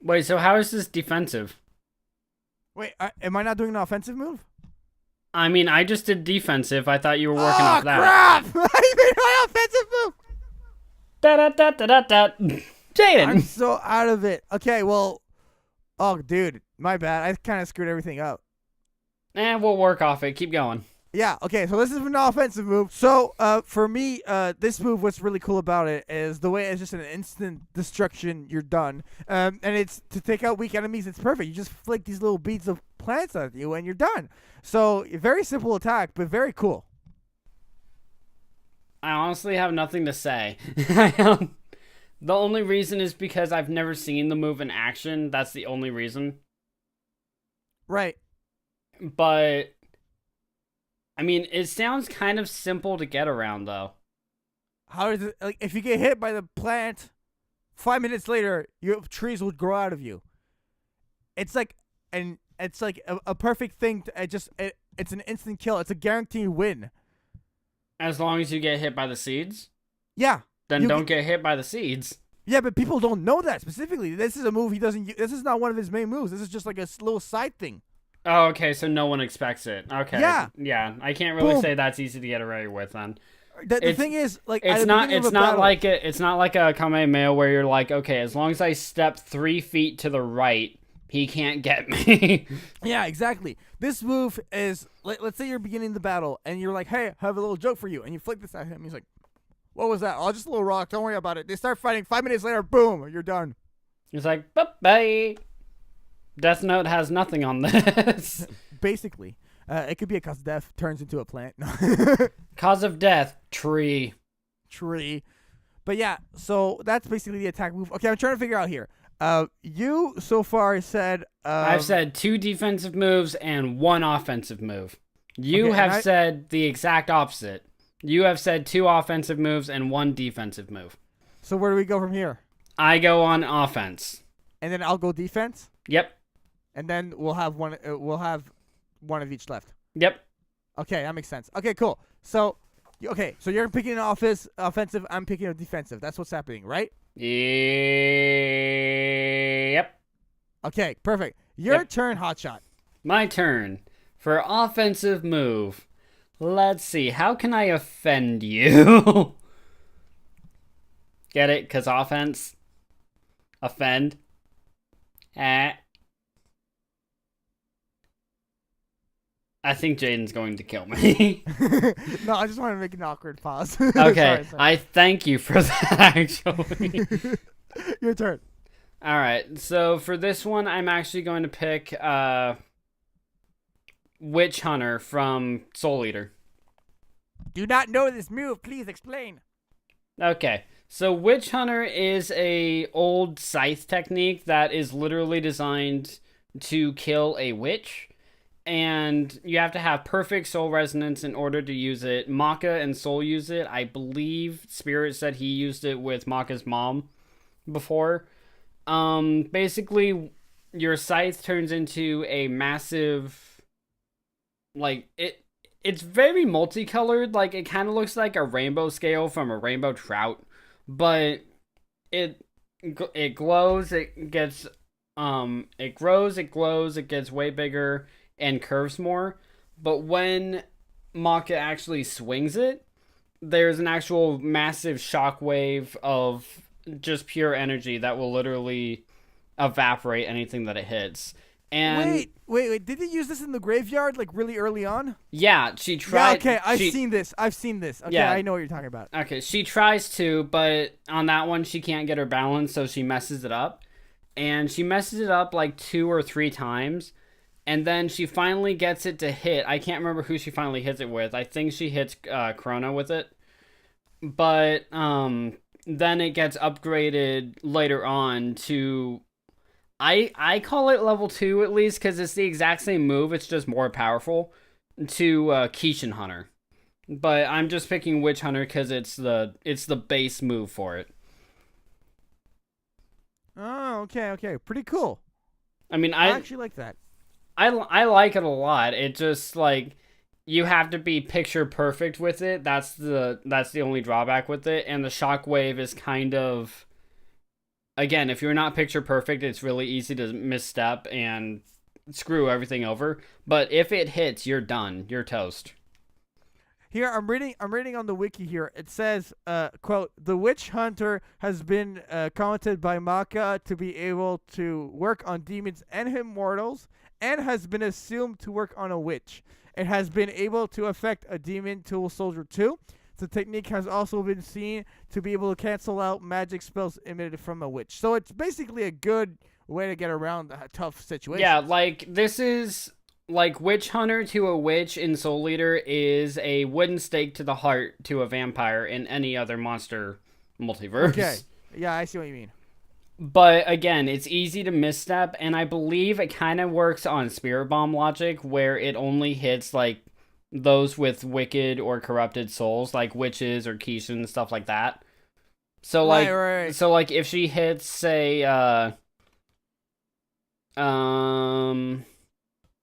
S2: Wait, so how is this defensive?
S1: Wait, am I not doing an offensive move?
S2: I mean, I just did defensive. I thought you were working off that.
S1: Crap! I made my offensive move.
S2: Da. Jaden.
S1: I'm so out of it. Okay, well, oh, dude, my bad. I kind of screwed everything up.
S2: We'll work off it. Keep going.
S1: Yeah, okay, so this is an offensive move. So, for me, this move, what's really cool about it is the way it's just an instant destruction, you're done. And it's to take out weak enemies, it's perfect. You just flick these little beads of plants at you, and you're done. So, very simple attack, but very cool.
S2: I honestly have nothing to say. The only reason is because I've never seen the move in action. That's the only reason.
S1: Right.
S2: But I mean, it sounds kind of simple to get around, though.
S1: How does it, like, if you get hit by the plant, 5 minutes later, your trees will grow out of you. It's like a perfect thing. It's an instant kill. It's a guaranteed win. As
S2: long as you get hit by the seeds?
S1: Yeah.
S2: Then don't get hit by the seeds.
S1: Yeah, but people don't know that specifically. This is a move he doesn't. This is not one of his main moves. This is just like a little side thing.
S2: Oh, okay, so no one expects it. Okay. Yeah, I can't really say that's easy to get away with then.
S1: The thing is, like,
S2: it's not like a Kamehameha where you're like, okay, as long as I step 3 feet to the right, he can't get me.
S1: Yeah, exactly. This move is, let's say you're beginning the battle and you're like, hey, I have a little joke for you, and you flick this at him. He's like, what was that? Oh, just a little rock. Don't worry about it. They start fighting. 5 minutes later, boom, you're done.
S2: He's like, bye. Death Note has nothing on this.
S1: Basically. It could be a cause of death, turns into a plant.
S2: Cause of death, tree.
S1: But yeah, so that's basically the attack move. Okay, I'm trying to figure out here. You so far said...
S2: I've said 2 defensive moves and 1 offensive move. You have said the exact opposite. You have said 2 offensive moves and 1 defensive move.
S1: So where do we go from here?
S2: I go on offense.
S1: And then I'll go defense?
S2: Yep.
S1: And then we'll have one of each left.
S2: Yep.
S1: Okay, that makes sense. Okay, cool. So you're picking an offensive, I'm picking a defensive. That's what's happening, right?
S2: Yep.
S1: Okay, perfect. Your turn, Hotshot.
S2: My turn. For offensive move. Let's see. How can I offend you? Get it? 'Cause offense. Offend. I think Jaden's going to kill me.
S1: No, I just want to make an awkward pause.
S2: Okay, sorry. I thank you for that, actually.
S1: Your turn.
S2: All right, so for this one, I'm actually going to pick Witch Hunter from Soul Eater.
S1: Do not know this move. Please explain.
S2: Okay, so Witch Hunter is a old scythe technique that is literally designed to kill a witch. And you have to have perfect soul resonance in order to use it. Maka and Soul use it. I believe Spirit said he used it with Maka's mom before. Basically, your scythe turns into a massive, like, it's very multicolored. Like, it kind of looks like a rainbow scale from a rainbow trout. But it glows, it gets, it grows, it glows, it gets way bigger and curves more. But when Maka actually swings it, there's an actual massive shockwave of just pure energy that will literally evaporate anything that it hits. And
S1: Wait. Did they use this in the graveyard like really early on?
S2: yeah, she
S1: Yeah.
S2: tried.
S1: Okay, I've seen this. Okay,
S2: Yeah.
S1: I know what you're talking about.
S2: Okay, she tries to, but on that one she can't get her balance, so she messes it up. And she messes it up like 2 or 3 times, and then she finally gets it to hit. I can't remember who she finally hits it with. I think she hits Chrono with it. But then it gets upgraded later on to I call it level 2 at least because it's the exact same move. It's just more powerful to Kishin Hunter. But I'm just picking Witch Hunter because it's the base move for it.
S1: Oh, okay. Pretty cool.
S2: I mean,
S1: I actually like that.
S2: I like it a lot. It just like you have to be picture perfect with it. That's the only drawback with it. And the shockwave is kind of, again, if you're not picture perfect, it's really easy to misstep and screw everything over. But if it hits, you're done. You're toast.
S1: Here, I'm reading on the wiki here. It says, quote, the Witch Hunter has been commented by Maka to be able to work on demons and immortals, and has been assumed to work on a witch. It has been able to affect a demon tool soldier too. The technique has also been seen to be able to cancel out magic spells emitted from a witch. So it's basically a good way to get around a tough situation.
S2: Yeah, like this is like Witch Hunter to a witch in Soul Eater is a wooden stake to the heart to a vampire in any other monster multiverse.
S1: Okay. Yeah, I see what you mean.
S2: But again, it's easy to misstep, and I believe it kind of works on Spirit Bomb logic, where it only hits like those with wicked or corrupted souls, like witches or Kishin, stuff like that. So like,
S1: right.
S2: so like if she hits, say,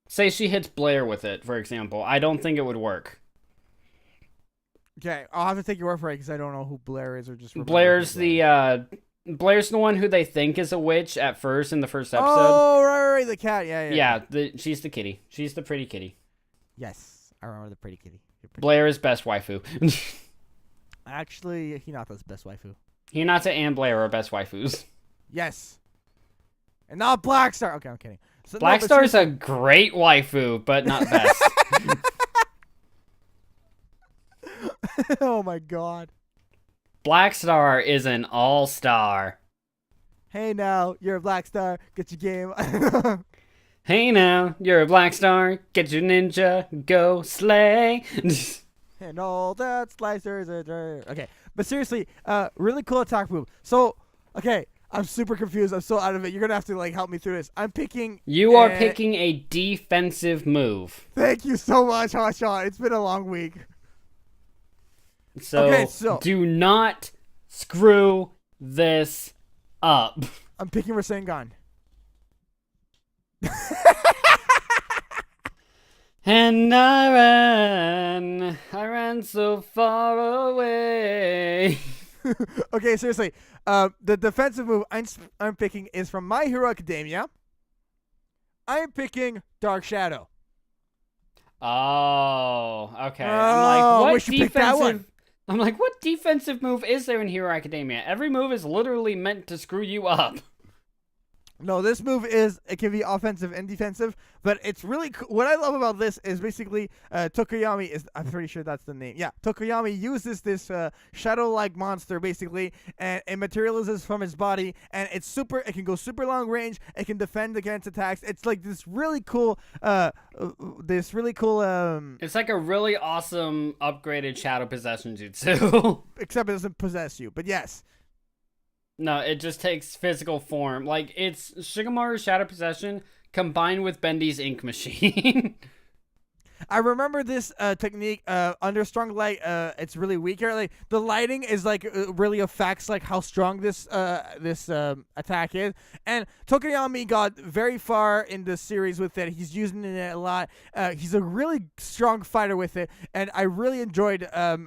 S2: say she hits Blair with it, for example, I don't think it would work.
S1: Okay, I'll have to take your word for it because I don't know who Blair is or just remember
S2: Blair's
S1: who Blair is.
S2: Blair's the one who they think is a witch at first in the first episode.
S1: Oh, right, the cat. Yeah.
S2: She's the kitty. She's the pretty kitty.
S1: Yes, I remember the pretty kitty.
S2: Blair is best waifu.
S1: Actually, Hinata's best waifu.
S2: Hinata and Blair are best waifus.
S1: Yes. And not Blackstar. Okay, I'm kidding. So,
S2: Blackstar's a great waifu, but not best.
S1: Oh my god.
S2: Blackstar is an all-star.
S1: Hey now, you're a Blackstar. Get your game.
S2: Hey now, you're a Blackstar. Get your ninja. Go slay.
S1: And all that slicers are okay. But seriously, really cool attack move. So, okay, I'm super confused. I'm so out of it. You're gonna have to like help me through this. I'm picking.
S2: You are picking a defensive move.
S1: Thank you so much, Hotshot. It's been a long week.
S2: So do not screw this up.
S1: I'm picking Rasengan.
S2: And I ran so far away.
S1: Okay, seriously. The defensive move I'm picking is from My Hero Academia. I'm picking Dark Shadow.
S2: Oh, okay.
S1: Oh, wish you picked that one.
S2: I'm like, what defensive move is there in Hero Academia? Every move is literally meant to screw you up.
S1: No, this move it can be offensive and defensive, but it's really what I love about this is basically Tokoyami is, I'm pretty sure that's the name. Yeah, Tokoyami uses this shadow-like monster basically, and it materializes from his body, and it can go super long range. It can defend against attacks. It's like this really cool. It's
S2: like a really awesome upgraded shadow possession jutsu.
S1: Except it doesn't possess you, but yes.
S2: No, it just takes physical form. Like, it's Shigemaru's Shadow Possession combined with Bendy's Ink Machine.
S1: I remember this technique under strong light. It's really weaker. Like the lighting is like really affects like how strong this attack is. And Tokoyami got very far in the series with it. He's using it a lot. He's a really strong fighter with it, and I really enjoyed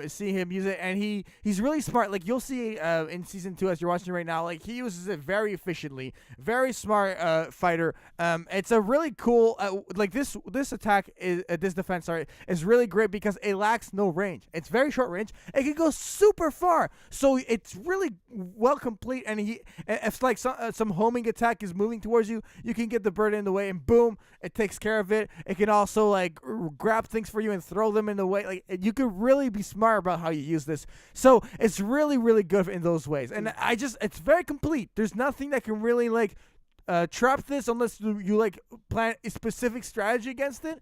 S1: seeing him use it. And he's really smart. Like you'll see in season 2 as you're watching right now. Like he uses it very efficiently. Very smart fighter. It's a really cool like this attack is this defense, sorry, is really great because it lacks no range. It's very short range. It can go super far, so it's really well complete. And if like some homing attack is moving towards you, you can get the bird in the way, and boom, it takes care of it. It can also like grab things for you and throw them in the way. Like you could really be smart about how you use this. So it's really, really good in those ways. And it's very complete. There's nothing that can really like trap this unless you like plan a specific strategy against it.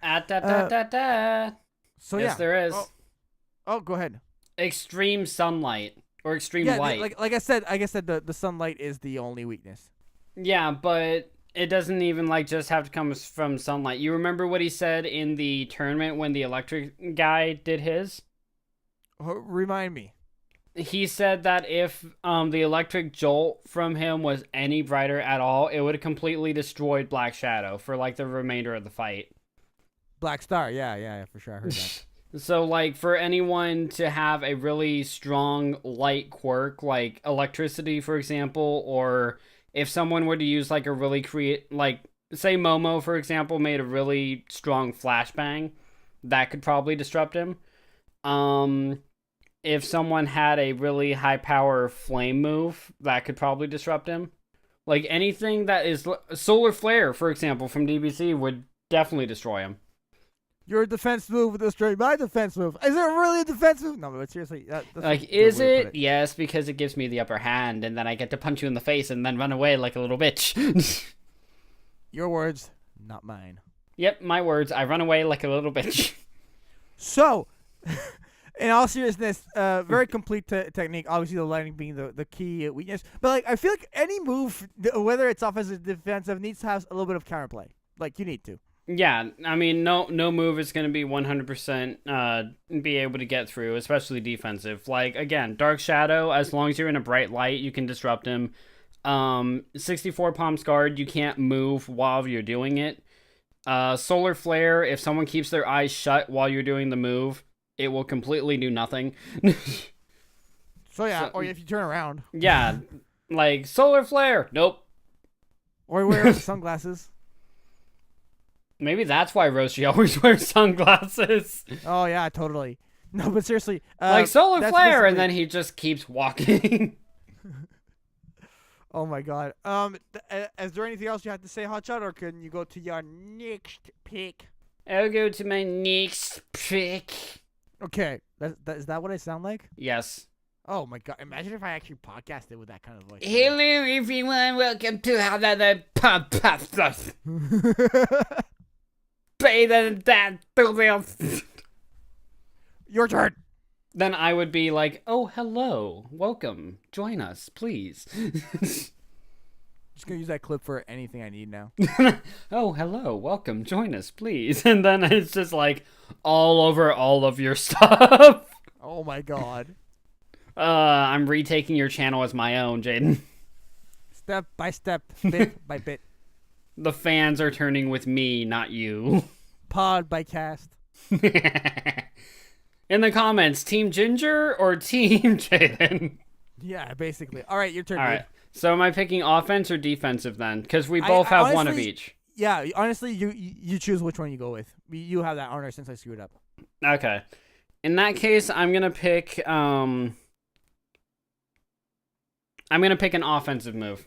S1: So
S2: yes, there is.
S1: Oh, go ahead.
S2: Extreme sunlight or extreme light.
S1: Like I said, the sunlight is the only weakness.
S2: Yeah, but it doesn't even like just have to come from sunlight. You remember what he said in the tournament when the electric guy did his?
S1: Remind me.
S2: He said that if the electric jolt from him was any brighter at all, it would have completely destroyed Black Shadow for like the remainder of the fight.
S1: Black Star, yeah, for sure. I heard that.
S2: So like for anyone to have a really strong light quirk like electricity, for example, or if someone were to use like a really like say Momo, for example, made a really strong flashbang, that could probably disrupt him. If someone had a really high power flame move, that could probably disrupt him. Like anything that is solar flare, for example, from DBZ would definitely destroy him.
S1: Your defense move would destroy my defense move. Is it really a defense move? No, but seriously, that's
S2: like, is it? Yes, because it gives me the upper hand, and then I get to punch you in the face and then run away like a little bitch.
S1: Your words, not mine.
S2: Yep, my words. I run away like a little bitch.
S1: So. In all seriousness, very complete technique. Obviously, the lightning being the key weakness. But like, I feel like any move, whether it's offensive or defensive, needs to have a little bit of counterplay. Like, you need to.
S2: Yeah, I mean, no move is going to be 100% be able to get through, especially defensive. Like, again, Dark Shadow, as long as you're in a bright light, you can disrupt him. 64 Palms Guard, you can't move while you're doing it. Solar Flare, if someone keeps their eyes shut while you're doing the move, it will completely do nothing.
S1: Or if you turn around.
S2: Yeah, like Solar Flare. Nope.
S1: Or wear sunglasses.
S2: Maybe that's why Roshi always wears sunglasses.
S1: Oh yeah, totally. No, but seriously,
S2: like Solar Flare, and then he just keeps walking.
S1: Oh my god. Is there anything else you have to say, Hotshot, or can you go to your next pick?
S2: I'll go to my next pick.
S1: Okay, is that what I sound like?
S2: Yes.
S1: Oh my god! Imagine if I actually podcasted with that kind of voice.
S2: Hello, everyone. Welcome to another podcast.
S1: Your turn.
S2: Then I would be like, "Oh, hello, welcome, join us, please."
S1: Just gonna use that clip for anything I need now.
S2: Oh, hello, welcome, join us, please. And then it's just like all over all of your stuff.
S1: Oh my god.
S2: I'm retaking your channel as my own, Jaden.
S1: Step by step, bit by bit.
S2: The fans are turning with me, not you.
S1: Pod by cast.
S2: In the comments, Team Ginger or Team Jaden?
S1: Yeah, basically. All right, your turn.
S2: All right. So am I picking offense or defensive then? Because we both have honestly, one of each.
S1: Yeah, honestly, you choose which one you go with. You have that honor since I screwed up.
S2: Okay. In that case, I'm gonna pick an offensive move.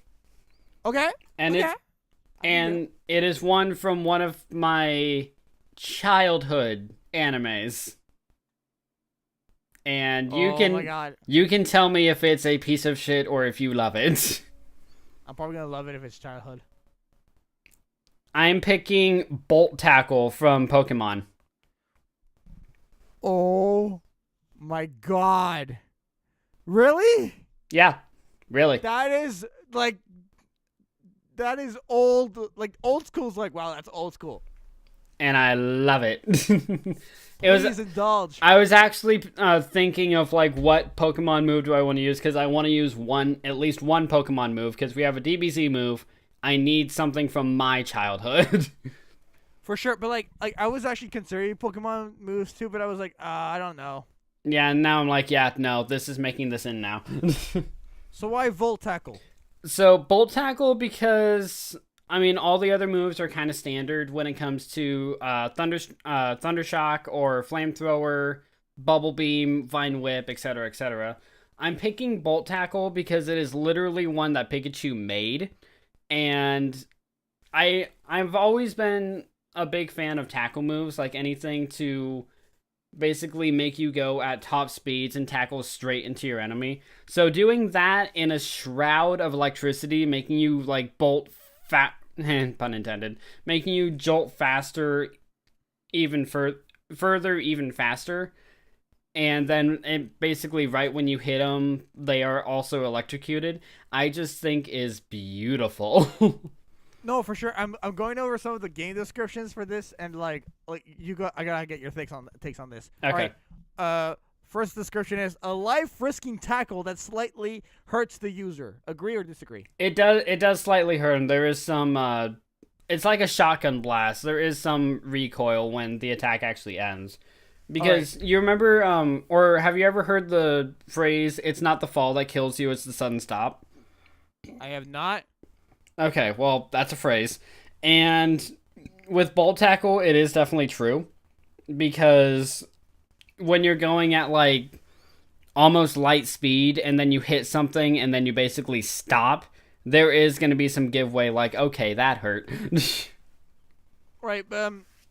S1: Okay.
S2: And it is one from one of my childhood animes. And you can tell me if it's a piece of shit or if you love it.
S1: I'm probably gonna love it if it's childhood.
S2: I'm picking Bolt Tackle from Pokemon.
S1: Oh my god. Really?
S2: Yeah, really.
S1: That is old. Like, old school's like, wow, that's old school.
S2: And I love it.
S1: Please indulge.
S2: I was actually thinking of like what Pokemon move do I want to use, because I want to use at least one Pokemon move, because we have a DBZ move. I need something from my childhood.
S1: For sure, but like I was actually considering Pokemon moves too, but I was like, I don't know.
S2: Yeah, and now I'm like, yeah, no, this is making this in now.
S1: So why Volt Tackle?
S2: So Bolt Tackle because I mean, all the other moves are kind of standard when it comes to Thunder Shock or Flamethrower, Bubble Beam, Vine Whip, etc., etc. I'm picking Bolt Tackle because it is literally one that Pikachu made, and I've always been a big fan of tackle moves, like anything to basically make you go at top speeds and tackle straight into your enemy. So doing that in a shroud of electricity, making you like bolt fat, pun intended, making you jolt faster, even further, even faster. And then basically right when you hit them, they are also electrocuted. I just think is beautiful.
S1: No, for sure. I'm going over some of the game descriptions for this, and like I gotta get your takes on this.
S2: Okay.
S1: All right. First description is a life-risking tackle that slightly hurts the user. Agree or disagree?
S2: It does slightly hurt him. There is some it's like a shotgun blast. There is some recoil when the attack actually ends. Because you remember or have you ever heard the phrase it's not the fall that kills you, it's the sudden stop?
S1: I have not.
S2: Okay, well, that's a phrase. And with Bolt Tackle, it is definitely true. Because when you're going at, like, almost light speed, and then you hit something, and then you basically stop, there is going to be some giveaway, like, okay, that hurt.
S1: Right,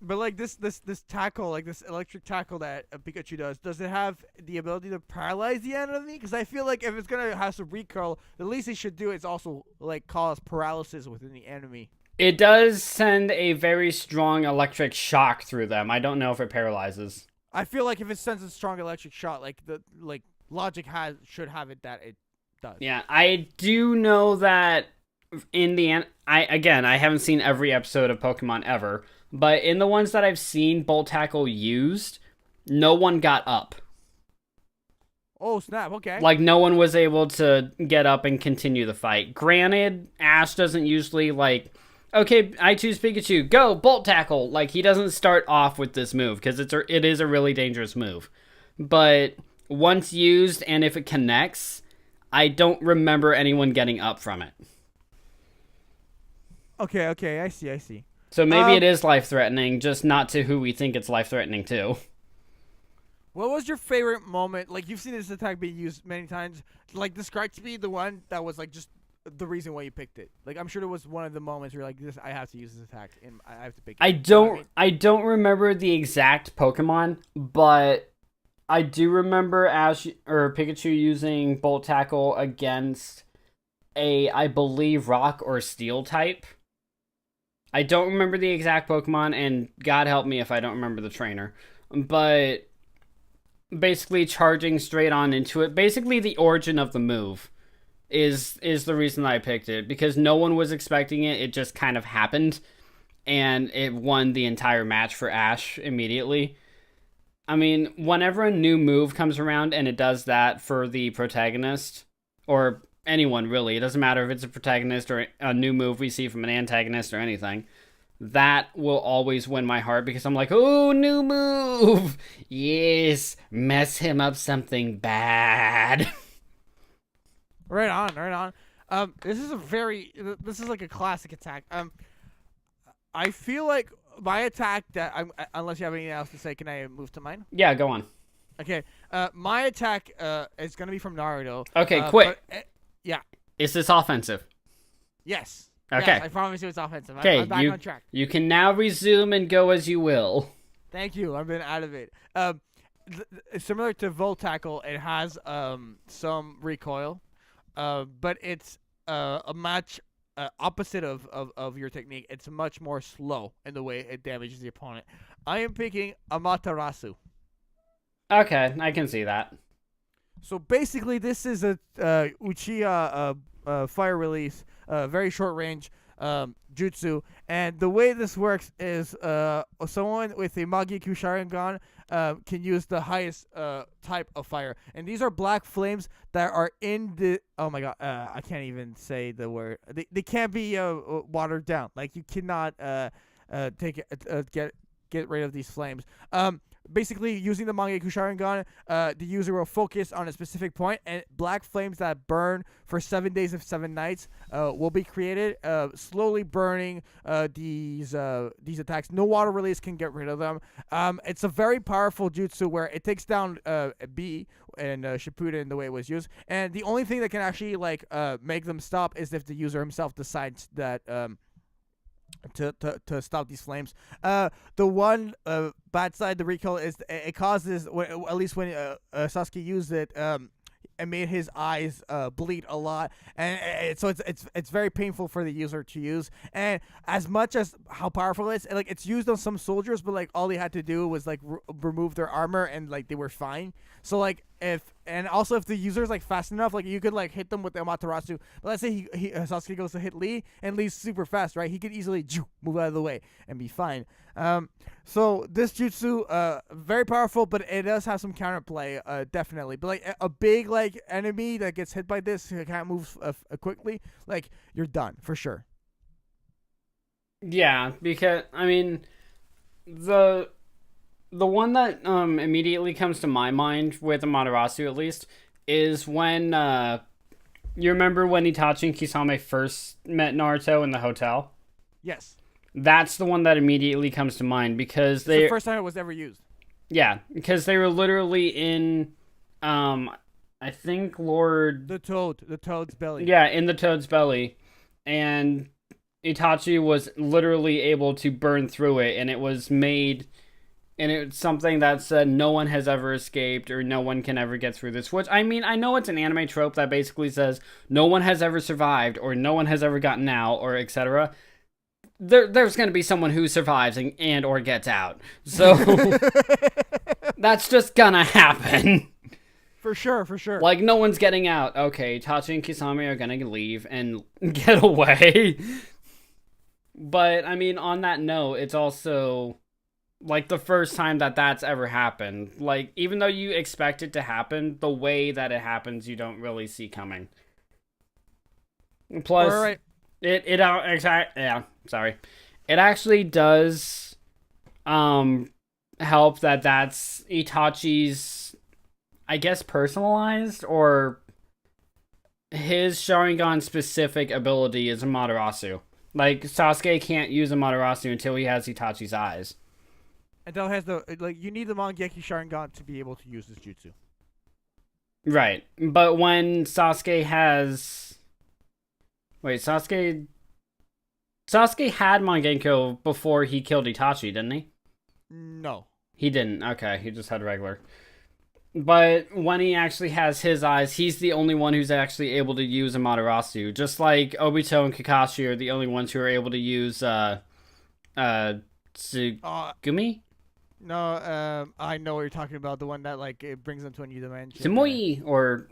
S1: but like this tackle, like this electric tackle that Pikachu does it have the ability to paralyze the enemy? Because I feel like if it's gonna have some recoil, the least it should do is also like cause paralysis within the enemy.
S2: It does send a very strong electric shock through them. I don't know if it paralyzes.
S1: I feel like if it sends a strong electric shot, like logic should have it that it does.
S2: Yeah, I do know that in the I haven't seen every episode of Pokemon ever. But in the ones that I've seen Bolt Tackle used, no one got up.
S1: Oh, snap, okay.
S2: Like, no one was able to get up and continue the fight. Granted, Ash doesn't usually, like, okay, I choose Pikachu, go, Bolt Tackle. Like, he doesn't start off with this move, because it is a really dangerous move. But once used, and if it connects, I don't remember anyone getting up from it.
S1: Okay, I see.
S2: So maybe it is life-threatening, just not to who we think it's life-threatening to.
S1: What was your favorite moment? Like, you've seen this attack being used many times. Like, describe to me the one that was, like, just the reason why you picked it. Like, I'm sure there was one of the moments where you're like, I have to use this attack, and I have to pick it.
S2: I don't remember the exact Pokemon, but I do remember Ash or Pikachu using Bolt Tackle against I believe, Rock or Steel type. I don't remember the exact Pokemon, and God help me if I don't remember the trainer. But basically charging straight on into it. Basically the origin of the move is the reason I picked it. Because no one was expecting it. It just kind of happened. And it won the entire match for Ash immediately. I mean, whenever a new move comes around and it does that for the protagonist, or anyone really, it doesn't matter if it's a protagonist or a new move we see from an antagonist or anything, that will always win my heart because I'm like, oh, new move, yes, mess him up something bad.
S1: Right on. This is like a classic attack. I feel like my attack unless you have anything else to say, can I move to mine?
S2: Yeah, go on.
S1: Okay. My attack is gonna be from Naruto.
S2: Okay, quick.
S1: Yeah.
S2: Is this offensive?
S1: Yes.
S2: Okay.
S1: Yes, I promise you it's offensive.
S2: Okay,
S1: I'm back on track.
S2: You can now resume and go as you will.
S1: Thank you. I've been out of it. Similar to Volt Tackle, it has some recoil, but it's a much opposite of your technique. It's much more slow in the way it damages the opponent. I am picking Amaterasu.
S2: Okay, I can see that.
S1: So basically, this is a Uchiha fire release, very short range jutsu, and the way this works is someone with a Magiku Sharingan can use the highest type of fire, and these are black flames that are in the. Oh my god, I can't even say the word. They can't be watered down. Like you cannot get rid of these flames. basically using the Mangekyou Sharingan, the user will focus on a specific point, and black flames that burn for 7 days of 7 nights will be created, slowly burning these attacks. No water release can get rid of them. It's a very powerful jutsu where it takes down B and Shippuden the way it was used, and the only thing that can actually make them stop is if the user himself decides that to stop these flames. The one bad side, the recall, is it causes, at least when Sasuke used it, it made his eyes bleed a lot, and so it's very painful for the user to use. And as much as how powerful it is, like it's used on some soldiers, but like all they had to do was like remove their armor, and like they were fine. So like if the user's like fast enough, like you could like hit them with the Amaterasu. But let's say Sasuke goes to hit Lee, and Lee's super fast, right? He could easily move out of the way and be fine. So this jutsu, very powerful, but it does have some counterplay, definitely. But like a big like enemy that gets hit by this, who can't move quickly, like you're done for sure.
S2: Yeah, because I mean, the one that immediately comes to my mind with Amaterasu, at least, is when you remember when Itachi and Kisame first met Naruto in the hotel?
S1: Yes.
S2: That's the one that immediately comes to mind because
S1: It's the first time it was ever used.
S2: Yeah, because they were literally in, I think
S1: the Toad's belly.
S2: Yeah, in the Toad's belly, and Itachi was literally able to burn through it, and it was made, and it's something that said no one has ever escaped or no one can ever get through this. Which, I mean, I know it's an anime trope that basically says no one has ever survived or no one has ever gotten out or etc. There's going to be someone who survives and or gets out. So that's just gonna happen.
S1: For sure.
S2: Like, no one's getting out. Okay, Itachi and Kisame are gonna leave and get away. But, I mean, on that note, it's also, like, the first time that that's ever happened. Like, even though you expect it to happen, the way that it happens, you don't really see coming. Plus,
S1: right.
S2: It actually does help that that's Itachi's, I guess, personalized, or his Sharingan specific ability is Amaterasu. Like, Sasuke can't use Amaterasu until he has Itachi's eyes.
S1: Until has you need the Mangekyou Sharingan to be able to use this jutsu.
S2: Right. But when Sasuke has... Wait, Sasuke had Mangekyou before he killed Itachi, didn't he?
S1: No.
S2: He didn't. Okay, he just had regular. But when he actually has his eyes, he's the only one who's actually able to use Amaterasu. Just like Obito and Kakashi are the only ones who are able to use Tsugumi?
S1: No, I know what you're talking about. The one that like it brings them to a new dimension.
S2: Samui or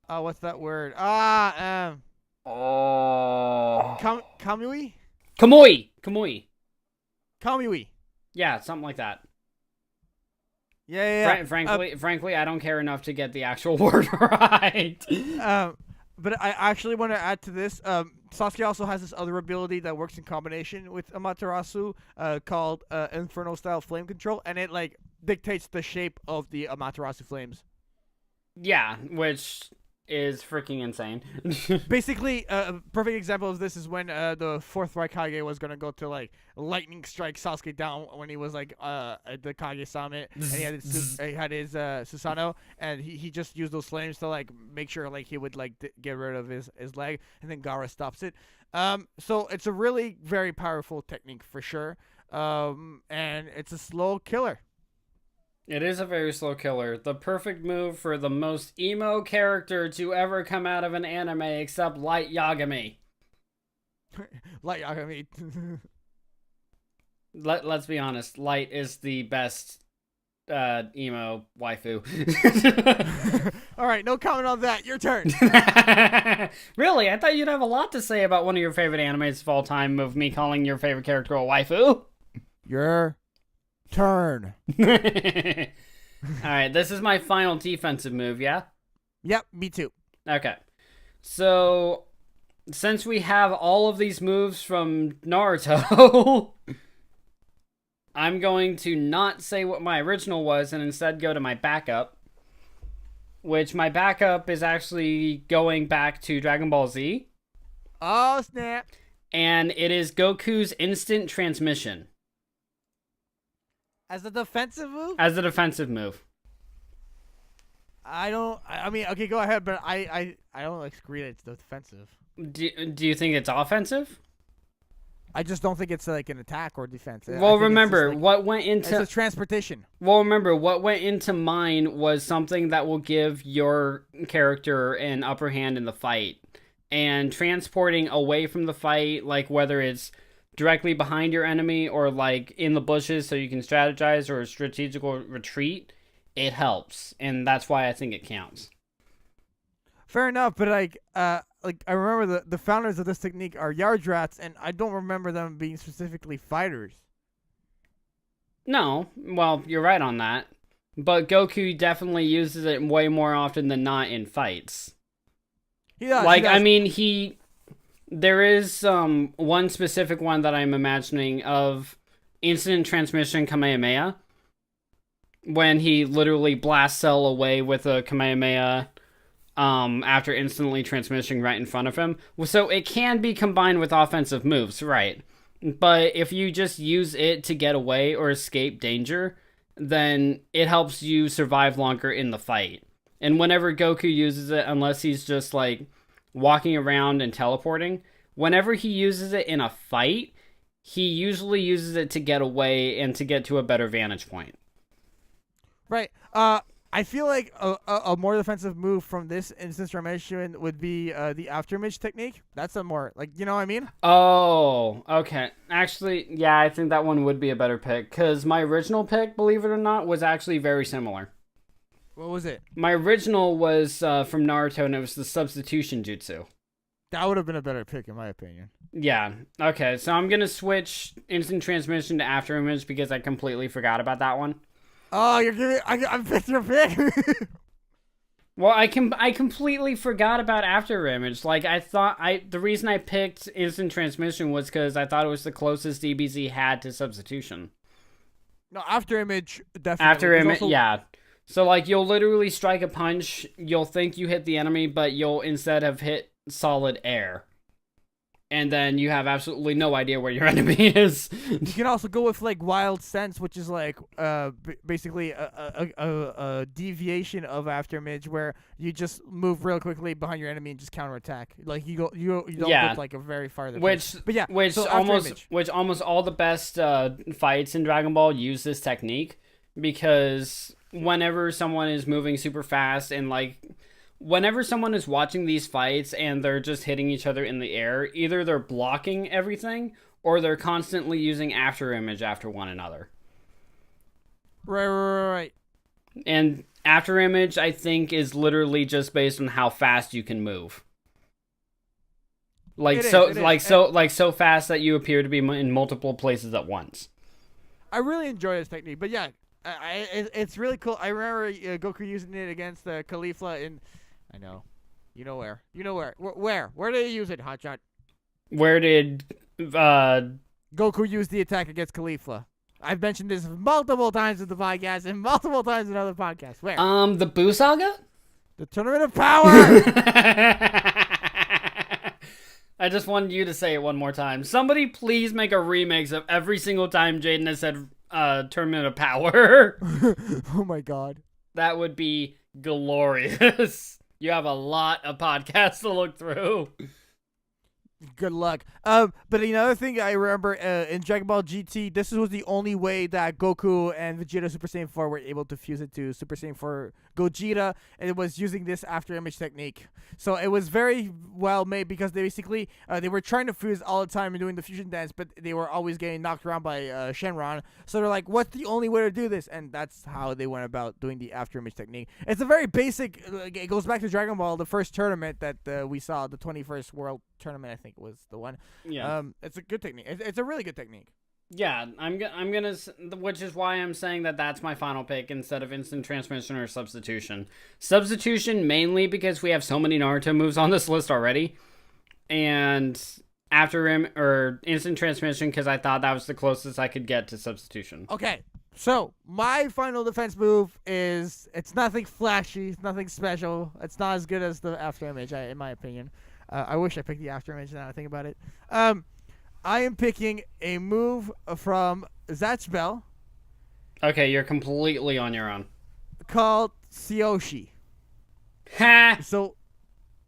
S1: what's that word? Kamui?
S2: Kamui.
S1: Kamui.
S2: Yeah, something like that.
S1: Yeah.
S2: Frankly, I don't care enough to get the actual word right.
S1: But I actually want to add to this. Sasuke also has this other ability that works in combination with Amaterasu, called Inferno Style Flame Control, and it like dictates the shape of the Amaterasu flames.
S2: Yeah, which is freaking insane.
S1: Basically, a perfect example of this is when the fourth Raikage was gonna go to like lightning strike Sasuke down when he was like at the Kage Summit, and he had his Susanoo, and he just used those flames to like make sure like he would like get rid of his leg, and then Gaara stops it. So it's a really very powerful technique for sure, and it's a slow killer.
S2: It is a very slow killer. The perfect move for the most emo character to ever come out of an anime except Light Yagami.
S1: Light Yagami.
S2: Let's be honest. Light is the best emo waifu.
S1: All right, no comment on that. Your turn.
S2: Really? I thought you'd have a lot to say about one of your favorite animes of all time of me calling your favorite character a waifu.
S1: Your turn.
S2: Alright, this is my final defensive move, yeah?
S1: Yep, me too.
S2: Okay. So, since we have all of these moves from Naruto, I'm going to not say what my original was and instead go to my backup, which my backup is actually going back to Dragon Ball Z.
S1: Oh, snap.
S2: And it is Goku's instant transmission.
S1: As a defensive move?
S2: As a defensive move.
S1: I mean, okay, go ahead, but I don't agree that it's defensive.
S2: Do you think it's offensive?
S1: I just don't think it's like an attack or defense.
S2: Well, remember, what went into...
S1: It's a transportation.
S2: Well, remember, what went into mine was something that will give your character an upper hand in the fight. And transporting away from the fight, like whether it's directly behind your enemy or like in the bushes so you can strategize or a strategical retreat, it helps. And that's why I think it counts.
S1: Fair enough, but like I remember the founders of this technique are Yardrats, and I don't remember them being specifically fighters.
S2: No, well, you're right on that. But Goku definitely uses it way more often than not in fights.
S1: He does.
S2: Like,
S1: he does.
S2: I mean, there is one specific one that I'm imagining of instant transmission Kamehameha. When he literally blasts Cell away with a Kamehameha after instantly transmitting right in front of him. So it can be combined with offensive moves, right? But if you just use it to get away or escape danger, then it helps you survive longer in the fight. And whenever Goku uses it, unless he's just like walking around and teleporting, whenever he uses it in a fight, he usually uses it to get away and to get to a better vantage point.
S1: Right. I feel like a more defensive move from this instant transmission would be the afterimage technique. That's a more, like, you know what I mean?
S2: Oh, okay. Actually, yeah, I think that one would be a better pick, because my original pick, believe it or not, was actually very similar.
S1: What was it?
S2: My original was from Naruto, and it was the substitution jutsu.
S1: That would have been a better pick, in my opinion.
S2: Yeah. Okay, so I'm going to switch instant transmission to afterimage because I completely forgot about that one.
S1: Oh, you're giving... I picked your pick!
S2: Well, I completely forgot about afterimage. Like, I thought... The reason I picked instant transmission was because I thought it was the closest DBZ had to substitution.
S1: No, afterimage, definitely.
S2: Afterimage,
S1: also...
S2: yeah. So, like, you'll literally strike a punch, you'll think you hit the enemy, but you'll instead have hit solid air. And then you have absolutely no idea where your enemy is.
S1: You can also go with, like, Wild Sense, which is, like, basically a deviation of afterimage where you just move real quickly behind your enemy and just counterattack. Like, you don't look like a very farther place. But yeah,
S2: which
S1: so
S2: almost all the best fights in Dragon Ball use this technique, because whenever someone is moving super fast and, like, whenever someone is watching these fights and they're just hitting each other in the air, either they're blocking everything or they're constantly using afterimage after one another.
S1: Right.
S2: And afterimage, I think, is literally just based on how fast you can move. Like so fast that you appear to be in multiple places at once.
S1: I really enjoy this technique, but yeah, it's really cool. I remember Goku using it against Caulifla in... I know. You know where. Where did he use it, Hotshot?
S2: Where did
S1: Goku use the attack against Caulifla? I've mentioned this multiple times in the podcast and multiple times in other podcasts. Where?
S2: The Buu Saga?
S1: The Tournament of Power!
S2: I just wanted you to say it one more time. Somebody please make a remix of every single time Jaden has said Tournament of Power.
S1: Oh my god.
S2: That would be glorious. You have a lot of podcasts to look through.
S1: Good luck. But another thing I remember in Dragon Ball GT, this was the only way that Goku and Vegeta Super Saiyan 4 were able to fuse it to Super Saiyan 4 Gogeta, and it was using this afterimage technique. So it was very well made because they basically they were trying to fuse all the time and doing the fusion dance, but they were always getting knocked around by Shenron. So they're like, what's the only way to do this? And that's how they went about doing the afterimage technique. It's a very basic, it goes back to Dragon Ball, the first tournament that we saw, the 21st World Tournament, I think it was the one.
S2: Yeah.
S1: It's a good technique. It's a really good technique.
S2: Yeah, I'm gonna, which is why I'm saying that that's my final pick instead of instant transmission or substitution. Substitution mainly because we have so many Naruto moves on this list already, and After Rim or Instant Transmission because I thought that was the closest I could get to substitution.
S1: Okay, so my final defense move is it's nothing flashy, it's nothing special. It's not as good as the After Image, in my opinion. I wish I picked the After Image now I think about it. I am picking a move from Zatch Bell.
S2: Okay, you're completely on your own.
S1: Called Tsuyoshi.
S2: Ha!
S1: So,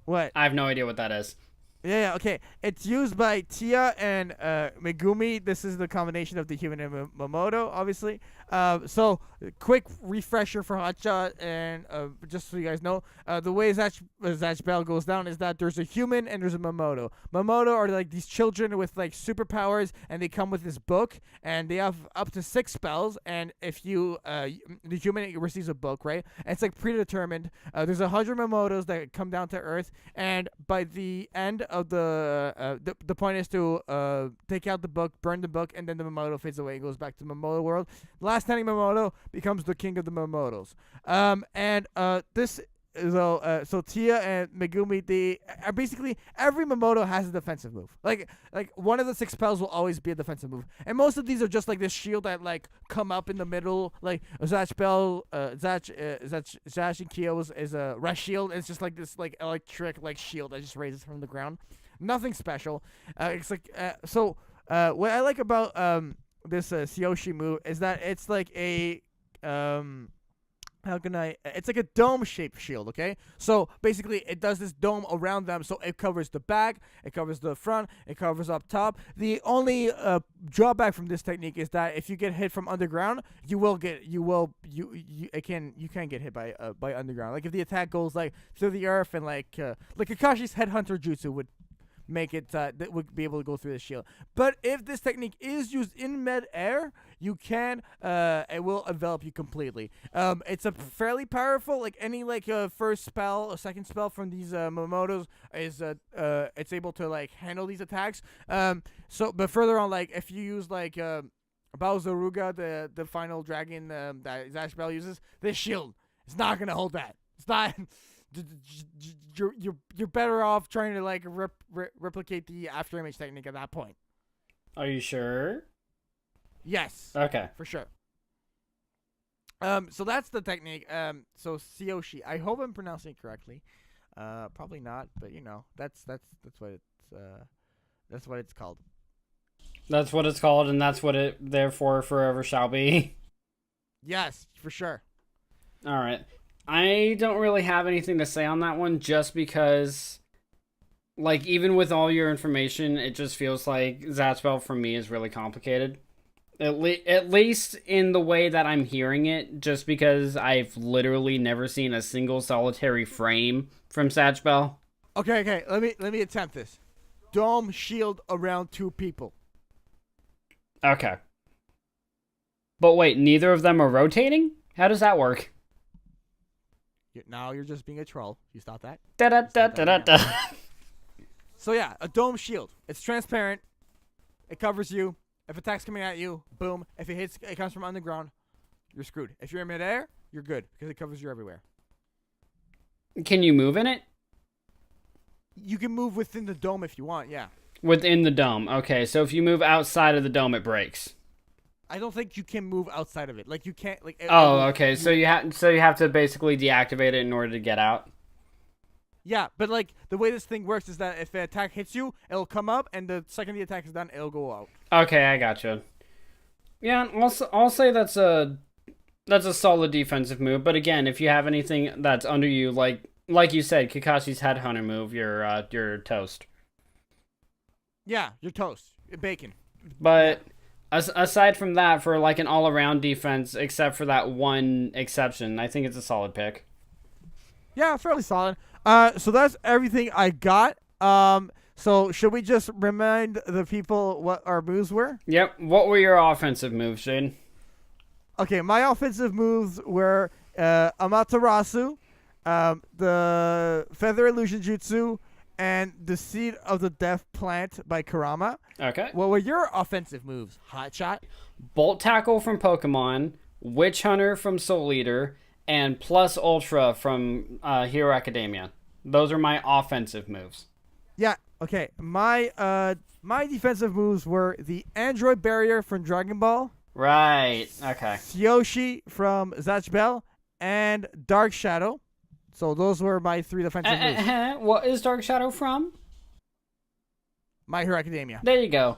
S1: what?
S2: I have no idea what that is.
S1: Yeah, okay. It's used by Tia and Megumi. This is the combination of the human and Momoto, obviously. So, quick refresher for Hotshot, and just so you guys know, the way Zatch Bell goes down is that there's a human and there's a Momoto. Momoto are like these children with like superpowers, and they come with this book, and they have up to 6 spells. And if you, the human receives a book, right? And it's like predetermined. There's 100 Momotos that come down to Earth, and by the end of the point is to take out the book, burn the book, and then the Momoto fades away and goes back to the Momoto world. The last standing Momoto becomes the king of the Momotos. So Tia and Megumi, they are basically every Momoto has a defensive move. Like one of the 6 spells will always be a defensive move, and most of these are just like this shield that like come up in the middle. Like Zatch Bell, Zatch and Kyo's is a rush shield. It's just like this like electric like shield that just raises from the ground. Nothing special. It's like what I like about this Tsuyoshi move is that it's like a it's like a dome-shaped shield, okay? So, basically, it does this dome around them, so it covers the back, it covers the front, it covers up top. The only drawback from this technique is that if you get hit from underground, you can get hit by underground. Like, if the attack goes, like, through the earth and, like Kakashi's Headhunter Jutsu would make it that would be able to go through the shield. But if this technique is used in mid-air, you can it will envelop you completely. It's a fairly powerful, like any first spell or second spell from these Momotos is it's able to like handle these attacks. But further on, like if you use like Baozaruga, the final dragon that Zatch Bell uses, this shield is not gonna hold that. It's not. You're better off trying to like replicate the after image technique at that point.
S2: Are you sure?
S1: Yes.
S2: Okay.
S1: For sure. So that's the technique. So Tsuyoshi. I hope I'm pronouncing it correctly. Probably not, but you know, that's what it's called.
S2: That's what it's called, and that's what it therefore forever shall be.
S1: Yes, for sure.
S2: All right. I don't really have anything to say on that one just because, like, even with all your information, it just feels like Zatch Bell for me is really complicated. At least in the way that I'm hearing it, just because I've literally never seen a single solitary frame from Zatch Bell.
S1: Okay. Let me attempt this. Dome shield around 2 people.
S2: Okay. But wait, neither of them are rotating? How does that work?
S1: Now you're just being a troll. You stop that?
S2: Da-da-da-da-da-da.
S1: So yeah, a dome shield. It's transparent. It covers you. If attack's coming at you, boom. If it comes from underground, you're screwed. If you're in midair, you're good because it covers you everywhere.
S2: Can you move in it?
S1: You can move within the dome if you want, yeah.
S2: Within the dome. Okay, so if you move outside of the dome, it breaks.
S1: I don't think you can move outside of it. Like you can't like.
S2: Okay. So you have to basically deactivate it in order to get out.
S1: Yeah, but like the way this thing works is that if an attack hits you, it'll come up, and the second the attack is done, it'll go out.
S2: Okay, I gotcha. Yeah, I'll say that's a solid defensive move. But again, if you have anything that's under you, like you said, Kakashi's Headhunter move, you're toast.
S1: Yeah, you're toast. Bacon.
S2: But. Yeah. Aside from that, for like an all-around defense, except for that one exception, I think it's a solid pick.
S1: Yeah, fairly solid. So that's everything I got. So should we just remind the people what our moves were?
S2: Yep. What were your offensive moves, Shane?
S1: Okay, my offensive moves were Amaterasu, the Feather Illusion Jutsu, and the Seed of the Death Plant by Kurama.
S2: Okay.
S1: What were your offensive moves? Hotshot?
S2: Bolt Tackle from Pokemon, Witch Hunter from Soul Eater, and Plus Ultra from Hero Academia. Those are my offensive moves.
S1: Yeah, Okay, my defensive moves were the Android Barrier from Dragon Ball,
S2: Right. Okay.
S1: Yoshi from Zatch Bell, and Dark Shadow. So those were my 3 defensive moves.
S2: What is Dark Shadow from?
S1: My Hero Academia.
S2: There you go.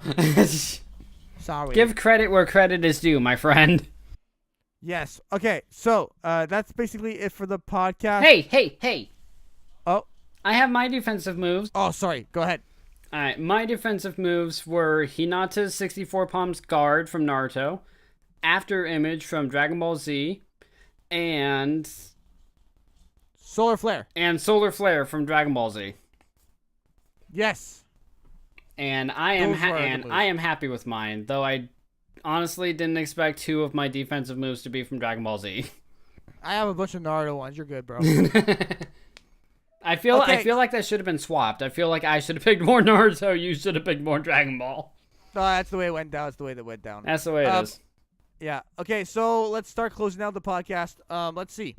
S1: Sorry.
S2: Give credit where credit is due, my friend.
S1: Yes. Okay. So that's basically it for the podcast.
S2: Hey.
S1: Oh.
S2: I have my defensive moves.
S1: Oh, sorry. Go ahead.
S2: Alright, my defensive moves were Hinata's 64 Palms Guard from Naruto, After Image from Dragon Ball Z, and
S1: Solar Flare.
S2: Solar Flare from Dragon Ball Z.
S1: Yes.
S2: And I am happy with mine, though I honestly didn't expect 2 of my defensive moves to be from Dragon Ball Z.
S1: I have a bunch of Naruto ones. You're good, bro.
S2: I feel like that should have been swapped. I feel like I should have picked more Naruto. You should have picked more Dragon Ball.
S1: No, that's the way it went down. That's the way that went down.
S2: That's the way it is.
S1: Yeah. Okay. So let's start closing out the podcast. Let's see.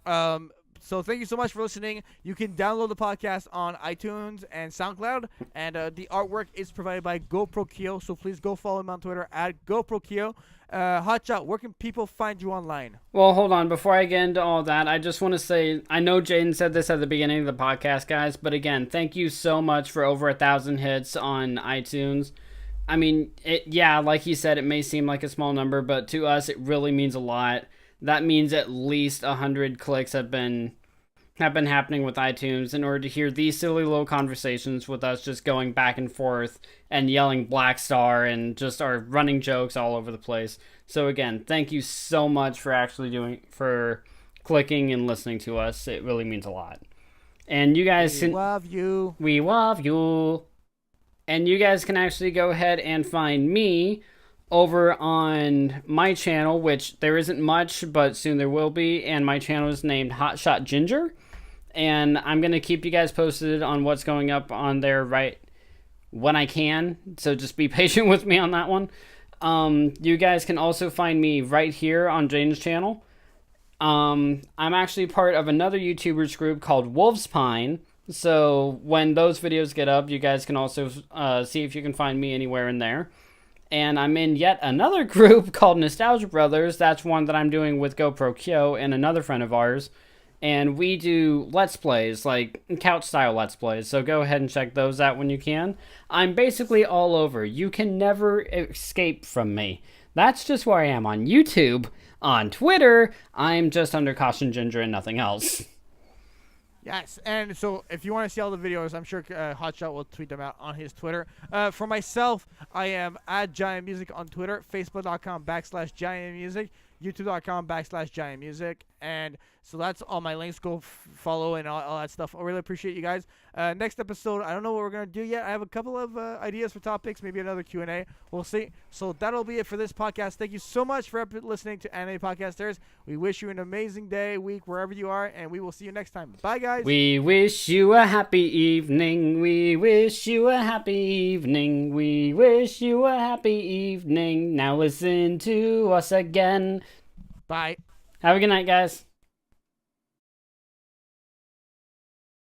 S1: So thank you so much for listening. You can download the podcast on iTunes and SoundCloud, and the artwork is provided by GoProkyo. So please go follow him on Twitter at GoProkyo. Hotshot, where can people find you online?
S2: Well, hold on. Before I get into all that, I just want to say, I know Jaden said this at the beginning of the podcast, guys, but again, thank you so much for over 1,000 hits on iTunes. I mean, like he said, it may seem like a small number, but to us, it really means a lot. That means at least 100 clicks have been happening with iTunes in order to hear these silly little conversations with us just going back and forth and yelling Black Star and just our running jokes all over the place. So again, thank you so much for clicking and listening to us. It really means a lot. And you guys
S1: love you.
S2: We love you. And you guys can actually go ahead and find me over on my channel, which there isn't much, but soon there will be. And my channel is named Hotshot Ginger. And I'm going to keep you guys posted on what's going up on there right when I can. So just be patient with me on that one. You guys can also find me right here on Jane's channel. I'm actually part of another YouTubers group called Wolf's Pine. So when those videos get up, you guys can also see if you can find me anywhere in there. And I'm in yet another group called Nostalgia Brothers. That's one that I'm doing with GoProkyo and another friend of ours. And we do Let's Plays, like couch-style Let's Plays. So go ahead and check those out when you can. I'm basically all over. You can never escape from me. That's just where I am on YouTube. On Twitter, I'm just under Caution Ginger and nothing else.
S1: Yes, and so if you want to see all the videos, I'm sure Hotshot will tweet them out on his Twitter. For myself, I am at JaianMusic on Twitter, Facebook.com/JaianMusic, YouTube.com/JaianMusic, and so that's all my links. Go follow and all that stuff. I really appreciate you guys. Next episode, I don't know what we're going to do yet. I have a couple of ideas for topics, maybe another Q&A. We'll see. So that'll be it for this podcast. Thank you so much for listening to Anime Podcasters. We wish you an amazing day, week, wherever you are, and we will see you next time. Bye, guys.
S2: We wish you a happy evening. We wish you a happy evening. We wish you a happy evening. Now listen to us again.
S1: Bye.
S2: Have a good night, guys.